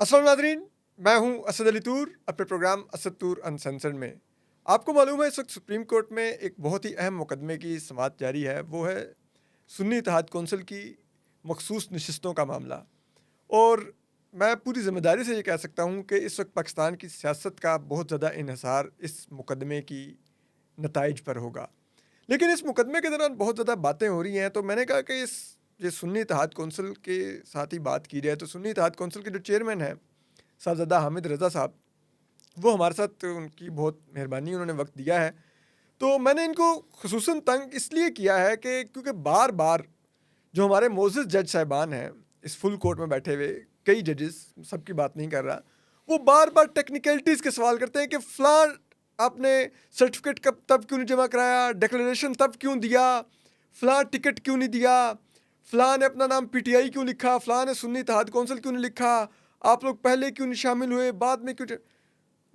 अस्सलाम नाज़रीन, मैं हूं असद अली तूर अपने प्रोग्राम असद तूर अनसेंसर्ड में। आपको मालूम है इस वक्त सुप्रीम कोर्ट में एक बहुत ही अहम मुकदमे की समाअत जारी है। वो है सुन्नी इत्तेहाद कौंसिल की मखसूस नशिस्तों का मामला। और मैं पूरी ज़िम्मेदारी से ये कह सकता हूँ कि इस वक्त पाकिस्तान की सियासत का बहुत ज़्यादा इन्हिसार इस मुकदमे की नताइज पर होगा। लेकिन इस मुकदमे के दौरान बहुत ज़्यादा बातें हो रही हैं, तो मैंने कहा कि ये सुन्नी इत्तेहाद कौंसिल के साथ ही बात की जाए। तो सुन्नी इत्तेहाद कौंसिल के जो चेयरमैन हैं साहबजादा हामिद रज़ा साहब, वो हमारे साथ, उनकी बहुत मेहरबानी, उन्होंने वक्त दिया है। तो मैंने इनको खुसूसन तंग इसलिए किया है कि क्योंकि बार बार जो हमारे मोअज़्ज़ज़ जज साहिबान हैं इस फुल कोर्ट में बैठे हुए, कई जजेस, सबकी बात नहीं कर रहा, वो बार बार टेक्निकलिटीज़ के सवाल करते हैं कि फ़लाँ आपने सर्टिफिकेट कब तब क्यों नहीं जमा कराया, डिक्लेरेशन तब क्यों दिया, फ़लाँ टिकट क्यों नहीं दिया, फ़लाँ ने अपना नाम पीटीआई क्यों लिखा, फ़लाँ ने सुन्नी इत्तेहाद कौंसिल क्यों नहीं लिखा, आप लोग पहले क्यों नहीं शामिल हुए, बाद में क्यों।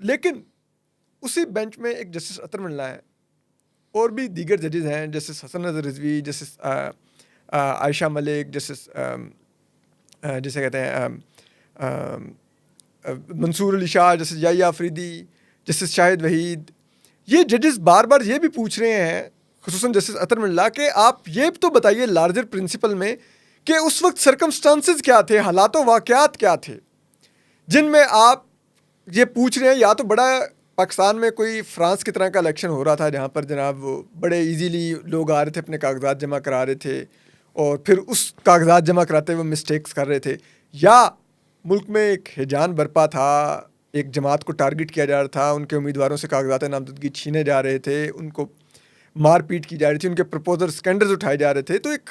लेकिन उसी बेंच में एक जस्टिस अतर मिल्ला है और भी दीगर जजेस हैं, जस्टिस हसन नज़र रिजवी, जस्टिस आयशा मलिक, जस्टिस जिसे कहते हैं मंसूर अली शाह, जस्टिस याहिया अफरीदी, जस्टिस शाहिद वहीद। ये जजेस बार बार ये भी पूछ रहे हैं, खुसूसन जस्टिस अतर मिल्ला, कि आप ये तो बताइए लार्जर प्रिंसिपल में कि उस वक्त सर्कमस्टांसेस क्या थे, हालात वाक़यात क्या थे जिनमें आप ये पूछ रहे हैं। या तो बड़ा पाकिस्तान में कोई फ्रांस की तरह का इलेक्शन हो रहा था जहाँ पर जनाब वो बड़े इजीली लोग आ रहे थे, अपने कागजात जमा करा रहे थे और फिर उस कागजात जमा कराते हुए मिस्टेक्स कर रहे थे, या मुल्क में एक हिजान बरपा था, एक जमात को टारगेट किया जा रहा था, उनके उम्मीदवारों से कागजात नामजदगी छीने जा रहे थे, उनको मारपीट की जा रही थी, उनके प्रपोजल स्कैंडल्स उठाए जा रहे थे। तो एक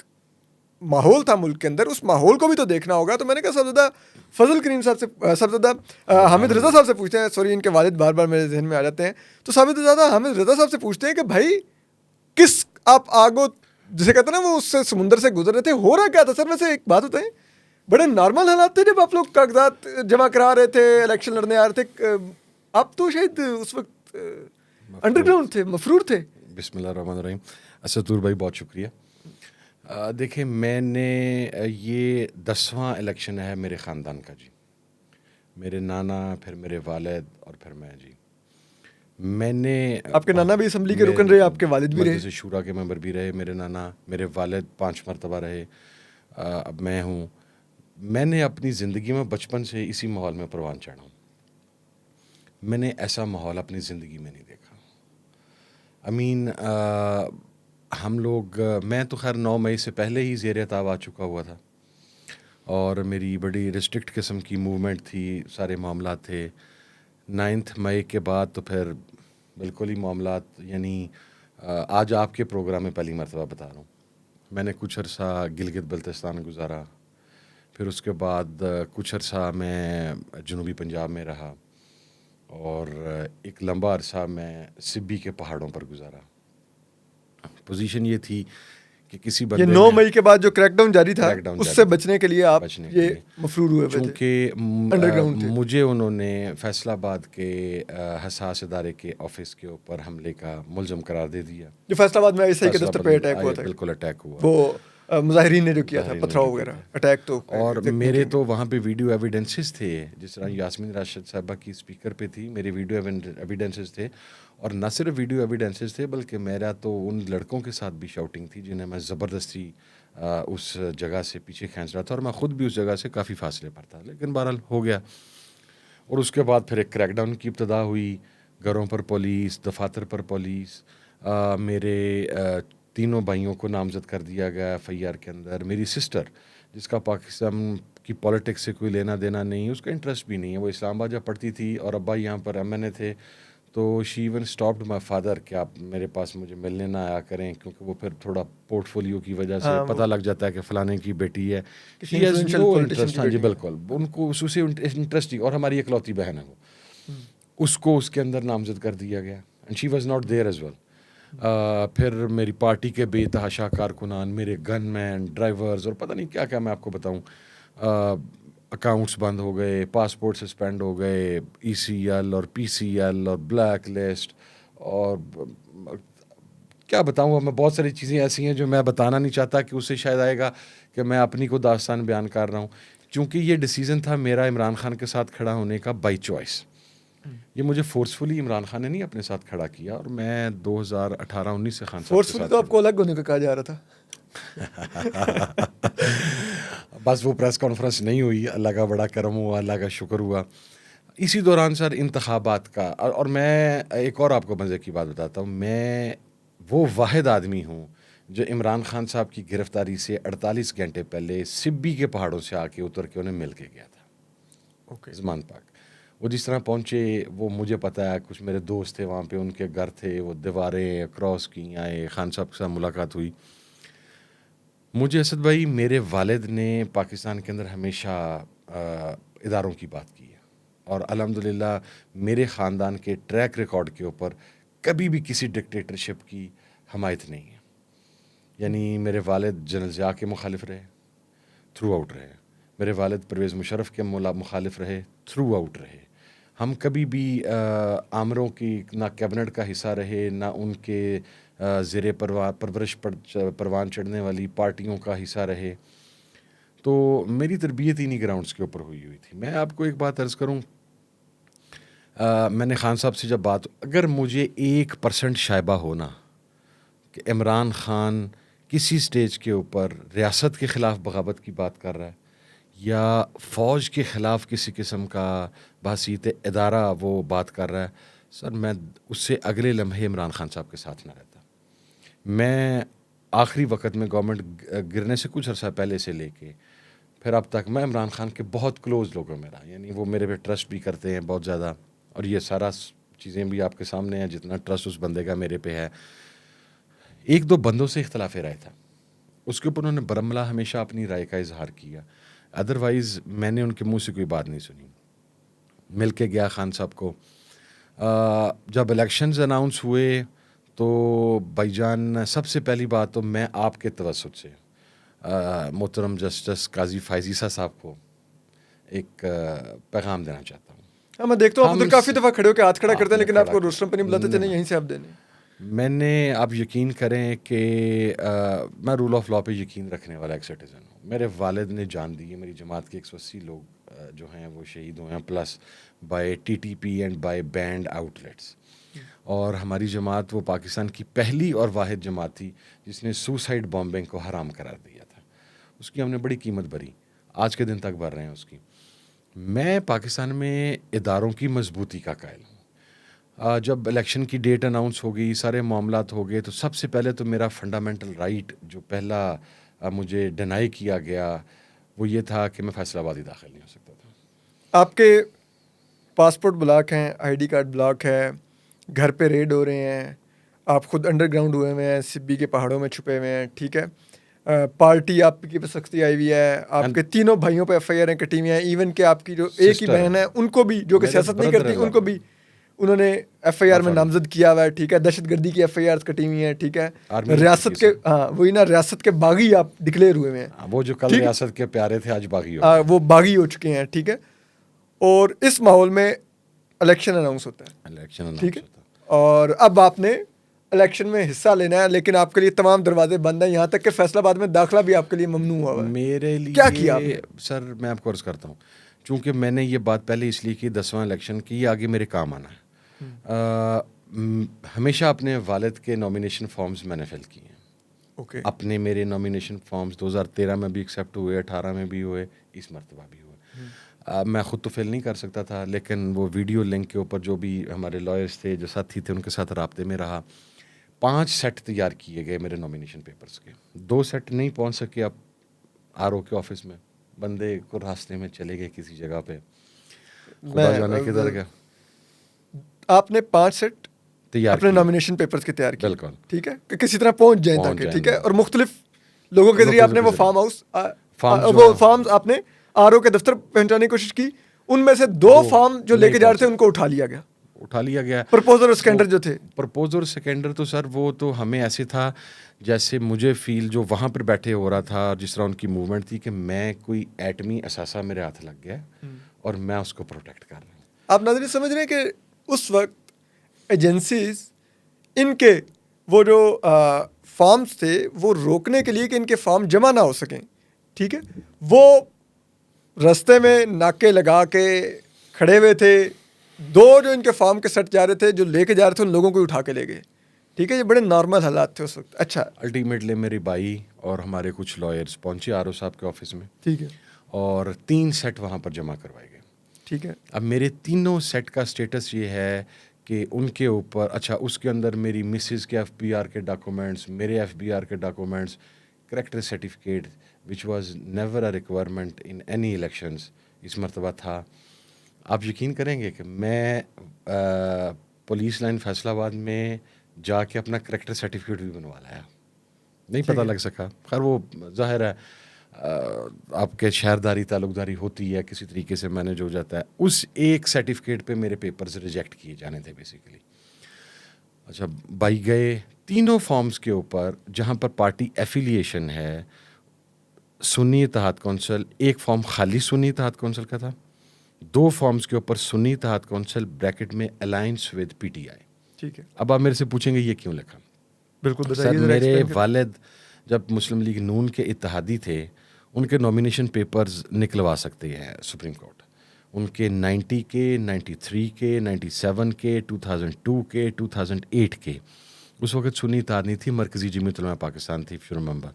माहौल था मुल्क के अंदर, उस माहौल को भी तो देखना होगा। तो मैंने कहा साहबजादा फजल करीम साहब से, साहबजादा हामिद रज़ा साहब से पूछते हैं, सॉरी इनके वालिद बार बार मेरे जहन में आ जाते हैं। तो साहबजादा हामिद रज़ा साहब से पूछते हैं कि भाई किस आप आगो, जिसे कहते हैं ना, वो उससे समुंदर से गुजर रहे थे, हो रहा क्या था सर? वैसे एक बात बताएं, बड़े नॉर्मल हालात थे जब आप लोग कागजात जमा करा रहे थे, इलेक्शन लड़ने आ रहे थे? आप तो शायद उस वक्त अंडरग्राउंड थे, मफरूर थे। बिस्मिल्लाहिर्रहमानिर्रहीम। असदूर भाई बहुत शुक्रिया। देखिए, मैंने ये 10वां इलेक्शन है मेरे ख़ानदान का जी। मेरे नाना, फिर मेरे वालिद और फिर मैं जी। मैंने आपके नाना भी असम्बली के रुकन रहे, आपके वालिद भी रहे, मजलिस शूरा के मेंबर भी रहे मेरे नाना, मेरे वालिद 5 मरतबा रहे, अब मैं हूँ। मैंने अपनी ज़िंदगी में बचपन से इसी माहौल में परवान चढ़ा हूँ। मैंने ऐसा माहौल अपनी ज़िंदगी में नहीं देखा। हम लोग, मैं तो खैर 9 मई से पहले ही ज़ेर-ए-ताब आ चुका हुआ था और मेरी बड़ी रिस्ट्रिक्ट किस्म की मूवमेंट थी, सारे मामलात थे। 9 मई के बाद तो फिर बिल्कुल ही मामलात, यानी आज आपके प्रोग्राम में पहली मरतबा बता रहा हूँ, मैंने कुछ अरसा गिलगित बल्तिस्तान गुजारा, फिर उसके बाद कुछ अरसा मैं जनूबी पंजाब में रहा और एक लंबा अरसा मैं सिब्बी के पहाड़ों पर गुजारा। पोजीशन ये थी कि किसी बंदे, ये 9 मई के बाद जो क्रैकडाउन जारी था, उससे बचने के लिए आप ये मफरूर हुए थे, चूँकि मुझे उन्होंने फैसलाबाद के हसास इदारे के ऑफिस के ऊपर हमले का मुलज़म करार दे दिया। जो फैसलाबाद में आईएसआई के दफ्तर पे अटैक हुआ था, बिल्कुल अटैक हुआ, वो मुजाहिरीन ने जो किया था, पथराव वगैरह अटैक। तो और मेरे तो वहाँ पे वीडियो एविडेंसेस थे, जिस तरह यास्मीन राशिद साहबा की स्पीकर पे थी, मेरे वीडियो एविडेंसेस थे। और न सिर्फ वीडियो एविडेंसेस थे, बल्कि मेरा तो उन लड़कों के साथ भी शाउटिंग थी जिन्हें मैं ज़बरदस्ती उस जगह से पीछे खींच रहा था, और मैं ख़ुद भी उस जगह से काफ़ी फासले पर था, लेकिन बहरहाल हो गया। और उसके बाद फिर एक क्रैकडाउन की इब्तदा हुई, घरों पर पुलिस, दफातर पर पुलिस, मेरे 3 भाइयों को नामज़द कर दिया गया FIR के अंदर। मेरी सिस्टर, जिसका पाकिस्तान की पॉलिटिक्स से कोई लेना देना नहीं, उसका इंटरेस्ट भी नहीं है, वो इस्लामाबाद जब पढ़ती थी और अब्बा यहाँ पर MNA थे, तो she even stopped my father कि आप मेरे पास मुझे मिलने ना आया करें, क्योंकि वो फिर थोड़ा पोर्टफोलियो की वजह से पता लग जाता है कि फ़लाने की बेटी है, शी हैज़ नो इंटरेस्ट। हाँ जी बिल्कुल, उनको उससे इंटरेस्ट ही, और हमारी इकलौती बहन है वो, उसको उसके अंदर नामज़द कर दिया गया, and she was not there as well. फिर मेरी पार्टी के बेतहाशा कारकुनान, मेरे गनमैन, ड्राइवर्स और पता नहीं क्या क्या मैं आपको बताऊं, अकाउंट्स बंद हो गए, पासपोर्ट सस्पेंड हो गए, ECL और PCL और ब्लैक लिस्ट, और क्या बताऊं मैं, बहुत सारी चीज़ें ऐसी हैं जो मैं बताना नहीं चाहता कि उससे शायद आएगा कि मैं अपनी को दास्तान बयान कर रहा हूँ। चूँकि ये डिसीज़न था मेरा इमरान खान के साथ खड़ा होने का बाई चॉइस, ये मुझे फोर्सफुली इमरान खान ने नहीं अपने साथ खड़ा किया, और मैं 2018-19 से खान साहब के फोर्सफुली साथ तो आपको अलग होने का कहा जा रहा था। बस वो प्रेस कॉन्फ्रेंस नहीं हुई, अल्लाह का बड़ा करम हुआ, अल्लाह का शुक्र हुआ। इसी दौरान सर इंतखाबात का, और मैं एक और आपको मज़े की बात बताता हूँ, मैं वो वाहिद आदमी हूँ जो इमरान खान साहब की गिरफ्तारी से 48 घंटे पहले सिब्बी के पहाड़ों से आके उतर के उन्हें मिल के गया था। ओके। ज़मान पाक वो जिस तरह पहुँचे, वो मुझे पता है, कुछ मेरे दोस्त थे वहाँ पे, उनके घर थे, वो दीवारें क्रॉस की, आए, खान साहब के साथ मुलाकात हुई। मुझे असद भाई, मेरे वालिद ने पाकिस्तान के अंदर हमेशा इदारों की बात की है, और अल्हम्दुलिल्लाह मेरे ख़ानदान के ट्रैक रिकॉर्ड के ऊपर कभी भी किसी डिक्टेटरशिप की हमायत नहीं है। यानी मेरे वालिद जनरल ज़िया के मुखालिफ रहे, थ्रू आउट रहे। मेरे वालिद परवेज़ मुशर्रफ के मुखालिफ रहे, थ्रू आउट रहे। हम कभी भी आमरों की ना कैबिनेट का हिस्सा रहे, ना उनके ज़ेरे परवरिश परवान चढ़ने वाली पार्टियों का हिस्सा रहे। तो मेरी तरबियत इन्हीं ग्राउंड्स के ऊपर हुई थी। मैं आपको एक बात अर्ज़ करूं, मैंने खान साहब से जब बात, अगर मुझे 1% शायबा होना कि इमरान खान किसी स्टेज के ऊपर रियासत के ख़िलाफ़ बगावत की बात कर रहा है या फ़ौज के ख़िलाफ़ किसी किस्म का बासीत इदारा वो बात कर रहा है, सर मैं उससे अगले लम्हे इमरान खान साहब के साथ ना रहता। मैं आखिरी वक्त में गवर्नमेंट गिरने से कुछ अर्सा पहले से लेके फिर अब तक मैं इमरान खान के बहुत क्लोज़ लोग हैं मेरा, यानी वो मेरे पे ट्रस्ट भी करते हैं बहुत ज़्यादा, और ये सारा चीज़ें भी आपके सामने हैं, जितना ट्रस्ट उस बंदे का मेरे पे है। एक दो बंदों से इख्तलाफ राय था, उसके ऊपर उन्होंने बरमला हमेशा अपनी राय का इजहार किया, अदरवाइज़ मैंने उनके मुंह से कोई बात नहीं सुनी। मिल के गया खान साहब को। जब इलेक्शंस अनाउंस हुए तो भाईजान, सबसे पहली बात तो मैं आपके तवस्सुत से मोहतरम जस्टिस काजी फायजीसा साहब को एक पैगाम देना चाहता हूँ। हाँ, मैं देखता हूँ आप उधर काफ़ी दफ़ा खड़े होकर हाथ खड़ा करते हैं, लेकिन आपको रोस्टम पे नहीं बुलाते, चलिए यहीं से आप देने। मैंने, आप यकीन करें कि मैं रूल ऑफ लॉ पे यकीन रखने वाला एक सिटीज़न हूँ। मेरे वालिद ने जान दी है, मेरी जमात के 180 लोग जो हैं वो शहीद हुए हैं, plus by TTP and by banned outlets. और हमारी जमात वो पाकिस्तान की पहली और वाहिद जमात थी जिसने सुसाइड बॉम्बिंग को हराम करार दिया था। उसकी हमने बड़ी कीमत भरी, आज के दिन तक भर रहे हैं उसकी। मैं पाकिस्तान में इदारों की मजबूती का कायल हूँ। जब इलेक्शन की डेट अनाउंस हो गई, सारे मामलात हो गए, तो सबसे पहले तो मेरा फंडामेंटल राइट जो पहला मुझे डिनाई किया गया वो ये था कि मैं फैसलाबाद ही दाखिल नहीं हो सकता था। आपके पासपोर्ट ब्लॉक हैं, ID कार्ड ब्लॉक है, घर पे रेड हो रहे हैं, आप खुद अंडरग्राउंड हुए हुए हैं, सिब्बी के पहाड़ों में छुपे हुए हैं, ठीक है। पार्टी आपकी पे सख्ती आई हुई है, आपके तीनों भाइयों पे FIR कटी हुई हैं, इवन के आपकी जो एक ही बहन है उनको भी, जो कि सियासत नहीं करती, उनको भी उन्होंने FIR में नामजद किया हुआ है, ठीक है। दहशतगर्दी की FIR कटी हुई हैं, ठीक है। रियासत के, हाँ वही ना, रियासत के बागी आप डिक्लेयर हुए हुए हैं। वो जो कल रियासत के प्यारे थे आज बागी वो बागी हो चुके हैं, ठीक है। और इस माहौल में इलेक्शन अनाउंस होता है, ठीक है। और अब आपने इलेक्शन में हिस्सा लेना है, लेकिन आपके लिए तमाम दरवाजे बंद हैं, यहाँ तक कि फैसलाबाद में दाखिला भी आपके लिए ममनू हुआ है। मेरे लिए क्या किया आपने? सर मैं आपको अर्ज करता हूँ, चूँकि मैंने ये बात पहले इसलिए की 10वां इलेक्शन की, ये आगे मेरे काम आना है। हमेशा अपने वालिद के नॉमिनेशन फॉर्म्स मैंने फिल किए हैं। ओके। अपने मेरे नॉमिनेशन फॉर्म्स 2013 में भी एक्सेप्ट हुए, 18 में भी हुए, इस मरतबा भी हुए। मैं ख़ुद तो फिल नहीं कर सकता था, लेकिन वो वीडियो लिंक के ऊपर जो भी हमारे लॉयर्स थे, जो साथी थे, उनके साथ राब्ते में रहा। 5 सेट तैयार किए गए मेरे नॉमिनेशन पेपर्स के, 2 सेट नहीं पहुंच सके अब RO के ऑफिस में, बंदे को रास्ते में चले गए किसी जगह पे, खुदा जाने किधर गया। आपने 5 सेट तैयार अपने नॉमिनेशन पेपर्स के तैयार किए, बिल्कुल, ठीक है, कि किसी तरह पहुंच जाए ताकि, ठीक है। और मुख्तलिफ लोगों के जरिए आपने वो फार्म हाउस, वो फार्म्स आपने RO के दफ्तर पहुंचाने की कोशिश की। उनमें से 2 फार्म जो लेके जा रहे थे उनको उठा लिया गया। प्रपोजर और सेकेंडर जो थे, प्रपोजर सेकेंडर तो सर वो तो हमें ऐसे था जैसे मुझे फील जो वहाँ पर बैठे हो रहा था, जिस तरह उनकी मूवमेंट थी कि मैं कोई एटमी असासा मेरे हाथ लग गया और मैं उसको प्रोटेक्ट कर रहा हूँ। आप नाज़रीन समझ रहे हैं कि उस वक्त एजेंसीज इनके वो जो फॉर्म्स थे वो रोकने के लिए कि इनके फॉर्म जमा ना हो सकें, ठीक है, वो रास्ते में नाके लगा के खड़े हुए थे, दो जो इनके फार्म के सेट जा रहे थे, जो लेके जा रहे थे उन लोगों को उठा के ले गए। ठीक है, ये बड़े नॉर्मल हालात थे उस वक्त। अच्छा, अल्टीमेटली मेरी बाई और हमारे कुछ लॉयर्स पहुंचे आरओ साहब के ऑफिस में, ठीक है, और 3 सेट वहाँ पर जमा करवाए गए। ठीक है, अब मेरे तीनों सेट का स्टेटस ये है कि उनके ऊपर, अच्छा उसके अंदर मेरी मिसेस के एफबीआर के डॉक्यूमेंट्स, मेरे एफबीआर के documents, character certificate which was never a requirement in any elections, इस मरतबा था। आप यकीन करेंगे कि मैं पुलिस लाइन फैसलाबाद में जाके अपना करेक्टर सर्टिफिकेट भी बनवा लाया, नहीं पता लग सका। खैर वो जाहिर है आपके शहरदारी ताल्लुकदारी होती है, किसी तरीके से मैनेज हो जाता है। उस एक सर्टिफिकेट पे मेरे पेपर्स रिजेक्ट किए जाने थे बेसिकली। अच्छा, भाई गए तीनों फॉर्म्स के ऊपर जहाँ पर पार्टी एफिलिएशन है, सुन्नी इत्तेहाद कौंसिल, एक फॉर्म खाली सुन्नी इत्तेहाद कौंसिल का था, 2 फॉर्म्स के ऊपर सुन्नी इत्तेहाद कौंसिल ब्रैकेट में अलायंस विद पीटीआई। ठीक है, अब आप मेरे से पूछेंगे ये क्यों लिखा? बिल्कुल सर, बताइए, जरा मेरे explain करें। वालिद जब मुस्लिम लीग नून के इत्तेहादी थे, उनके नॉमिनेशन पेपर्स निकलवा सकते हैं सुप्रीम कोर्ट। उनके 90 के, 93 के, 97 के, 2002 के, 2008 के। उस वक्त सुन्नी इत्तेहाद नहीं थी, मरकज़ी जमीयत उलमा पाकिस्तान थी, इफ यू रिमेंबर।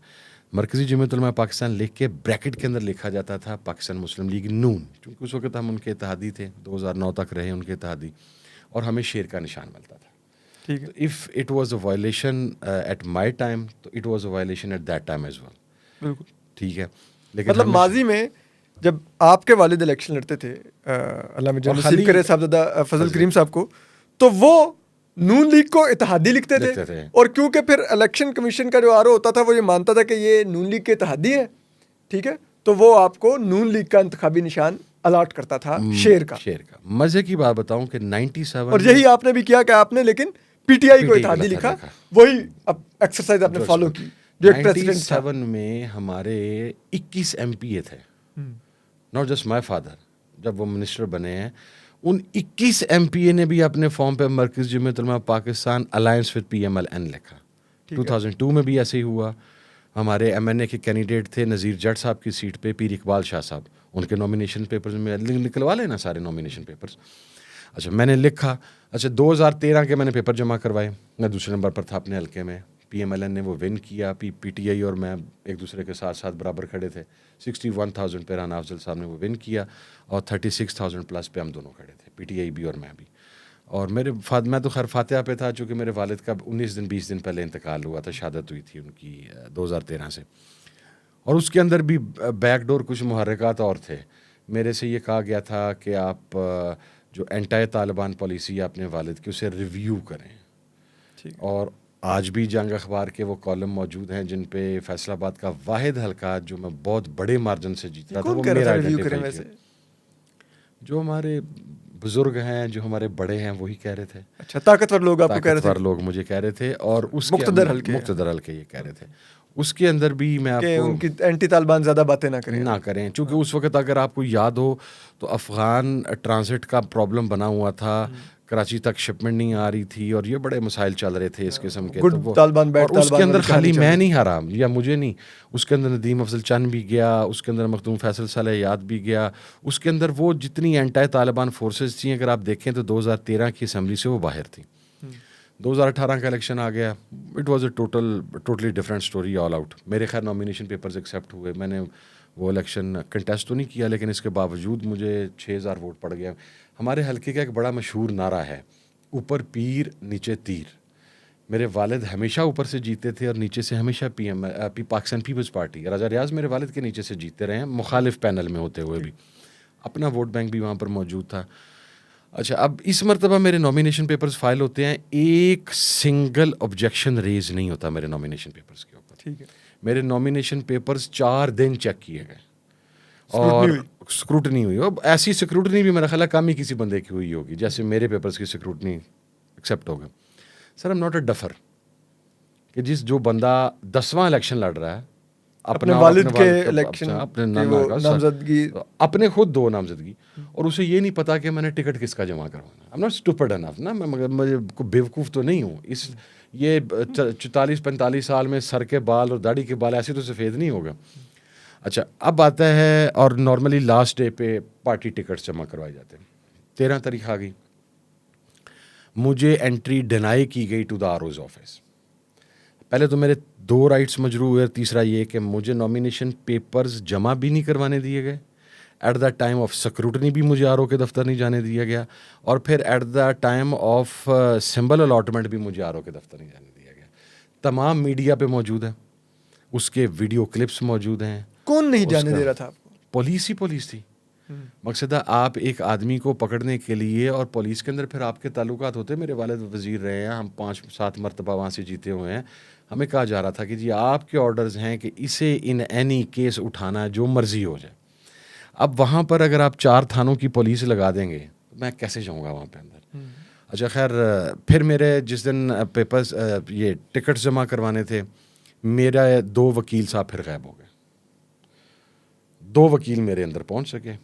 मरकज़ी जमीयत उलमा पाकिस्तान लिख के ब्रैकेट के अंदर लिखा जाता था पाकिस्तान मुस्लिम लीग नून, क्योंकि उस वक्त हम उनके इत्तेहादी थे, 2009 तक रहे उनके इत्तेहादी, और हमें शेर का निशान मिलता था। ठीक है, if it was a violation at my time, तो it was a violation at that time as well. बिल्कुल। ठीक है, लेकिन मतलब हमें- माजी में जब आपके वालिद इलेक्शन लड़ते थे, अल्लाह में और नसीब खाली- करे साहबजादा फजल करीम साहब को, तो वो नून लीग को इत्तेहादी लिखते लिखते थे। थे। और क्योंकि फिर इलेक्शन कमीशन का जो आरओ होता था वो ये मानता था कि ये नून लीग के इत्तेहादी है, ठीक है, तो वो आपको नून लीग का इंतखाबी निशान अलॉट करता था, शेर का। शेर का। मजे की बात बताऊं कि 97 और यही आपने भी किया कि आपने लेकिन पीटीआई को इत्तेहादी लिखा, वही अब एक्सरसाइज आपने फॉलो की जो एक प्रेसिडेंट था। 97 में हमारे 21 एमपीए थे, नॉट जस्ट माय फादर, जब वो मिनिस्टर बने हैं, उन 21 एमपीए ने भी अपने फॉर्म पे मरकज़ जमीयत उलमा पाकिस्तान अलायंस विद पीएमएलएन लिखा। 2002 में भी ऐसे ही हुआ। हमारे एमएनए के कैंडिडेट थे नज़ीर जट साहब की सीट पे पीर इकबाल शाह साहब, उनके नॉमिनेशन पेपर्स में निकलवा लेना सारे नॉमिनेशन पेपर्स। अच्छा, मैंने लिखा, अच्छा 2013 के मैंने पेपर जमा करवाए, मैं दूसरे नंबर पर था अपने हल्के में, पीएमएलएन ने वो विन किया, पीटीआई और मैं एक दूसरे के साथ साथ बराबर खड़े थे। 61,000 पे राना अफजल साहब ने वो विन किया, और 36,000 प्लस पे हम दोनों खड़े थे, पीटीआई भी और मैं भी। और मैं तो खैर फातिहा पे था, चूँकि मेरे वालिद का 19 दिन 20 दिन पहले इंतकाल हुआ था, शहादत हुई थी उनकी 2013 से। और उसके अंदर भी बैकडोर कुछ मुहर्रिकात और थे। मेरे से ये कहा गया था कि आप जो एंटी तालिबान पॉलिसी है अपने वालिद की, उसे रिव्यू करें। और आज भी जंग अखबार के वो कॉलम मौजूद हैं जिन पे फैसलाबाद का वाहिद हल्का जो मैं बहुत बड़े मार्जिन से जीत रहा था, वो मेरा आइडेंटिफाई किया। जो हमारे बुजुर्ग हैं, जो हमारे बड़े हैं, वही कह रहे थे। अच्छा, ताकतवर लोग आपको कह रहे थे? ताकतवर लोग मुझे कह रहे थे, और उसके मुक्तदर हल्के ये कह रहे थे। उसके अंदर भी मैं आपको उनकी एंटी तालिबान ज़्यादा बातें ना करें, क्योंकि उस वक्त अगर आपको याद हो तो अफ़गान ट्रांसिट का प्रॉब्लम बना हुआ था, कराची तक शिपमेंट नहीं आ रही थी, और ये बड़े मसाइल चल रहे थे इस किस्म के। तो वो और उसके अंदर खाली मैं नहीं हारा या मुझे नहीं, उसके अंदर नदीम अफजल चंद भी गया, उसके अंदर मखदूम फैसल सालेयात भी गया, उसके अंदर वो जितनी एंटी तालिबान फोर्सेस थी, अगर आप देखें तो 2013 की असम्बली से वो बाहर थी। 2018 का इलेक्शन आ गया, it was a totally different story all out. मेरे खैर नॉमिनेशन पेपर्स एक्सेप्ट हुए, मैंने वो इलेक्शन कंटेस्ट तो नहीं किया, लेकिन इसके बावजूद मुझे 6000 वोट पड़ गया। हमारे हल्के का एक बड़ा मशहूर नारा है, ऊपर पीर नीचे तीर। मेरे वालिद हमेशा ऊपर से जीते थे और नीचे से हमेशा पाकिस्तान पीपल्स पार्टी, राजा रियाज मेरे वालिद के नीचे से जीतते रहे हैं, मुखालिफ पैनल में होते हुए भी। अपना वोट बैंक भी वहाँ पर मौजूद था। अच्छा, अब इस मरतबा मेरे नॉमिनेशन पेपर्स फाइल होते हैं, एक सिंगल ऑब्जेक्शन रेज नहीं होता मेरे नॉमिनेशन पेपर्स के ऊपर। ठीक है, मेरे नॉमिनेशन पेपर्स 4 दिन चेक किए गए और स्क्रूटनी हुई। अब ऐसी स्क्रूटनी भी मेरा ख्याल है कम ही किसी बंदे की हुई होगी जैसे मेरे पेपर्स की स्क्रूटनी एक्सेप्ट होगा। Sir, I am not a duffer कि जो बंदा 10वां इलेक्शन लड़ रहा है अपने वालिद के इलेक्शन, अपने नामजदगी, अपने खुद 2 नामजदगी, और उसे ये नहीं पता कि मैंने टिकट किसका जमा करवाना। I am not stupid enough ना, मैं बेवकूफ़ तो नहीं हूँ। ये 44-45 साल में सर के बाल और दाढ़ी के बाल ऐसे तो सफ़ेद नहीं होगा। अच्छा, अब आता है और नॉर्मली लास्ट डे पे पार्टी टिकट्स जमा करवाए जाते हैं। 13 तारीख आ गई, मुझे एंट्री डिनाई की गई टू द आरओज ऑफिस। पहले तो मेरे 2 राइट्स मजरू हुए, तीसरा ये कि मुझे नॉमिनेशन पेपर्स जमा भी नहीं करवाने दिए गए। At the time of scrutiny भी मुझे आरओ के दफ्तर नहीं जाने दिया गया, और फिर at the time of symbol allotment भी मुझे आरओ के दफ्तर नहीं जाने दिया गया। तमाम मीडिया पे मौजूद है, उसके वीडियो क्लिप्स मौजूद हैं। कौन नहीं जाने उसका- दे रहा था आपको? पुलिस ही पुलिस थी। मकसद है आप एक आदमी को पकड़ने के लिए, और पुलिस के अंदर फिर आपके ताल्लुकात होते हैं। मेरे वालिद वज़ीर रहे हैं, हम 5-7 मरतबा वहाँ से जीते हुए हैं। हमें कहा जा रहा था कि जी आपके ऑर्डर्स हैं कि इसे इन एनी केस उठाना है, जो मर्जी हो जाए। अब वहाँ पर अगर आप 4 थानों की पुलिस लगा देंगे तो मैं कैसे जाऊँगा वहाँ पे अंदर। अच्छा खैर, फिर मेरे जिस दिन पेपर्स ये टिकट्स जमा करवाने थे, मेरा 2 वकील साहब फिर गायब हो गए। 2 वकील मेरे अंदर पहुँच सके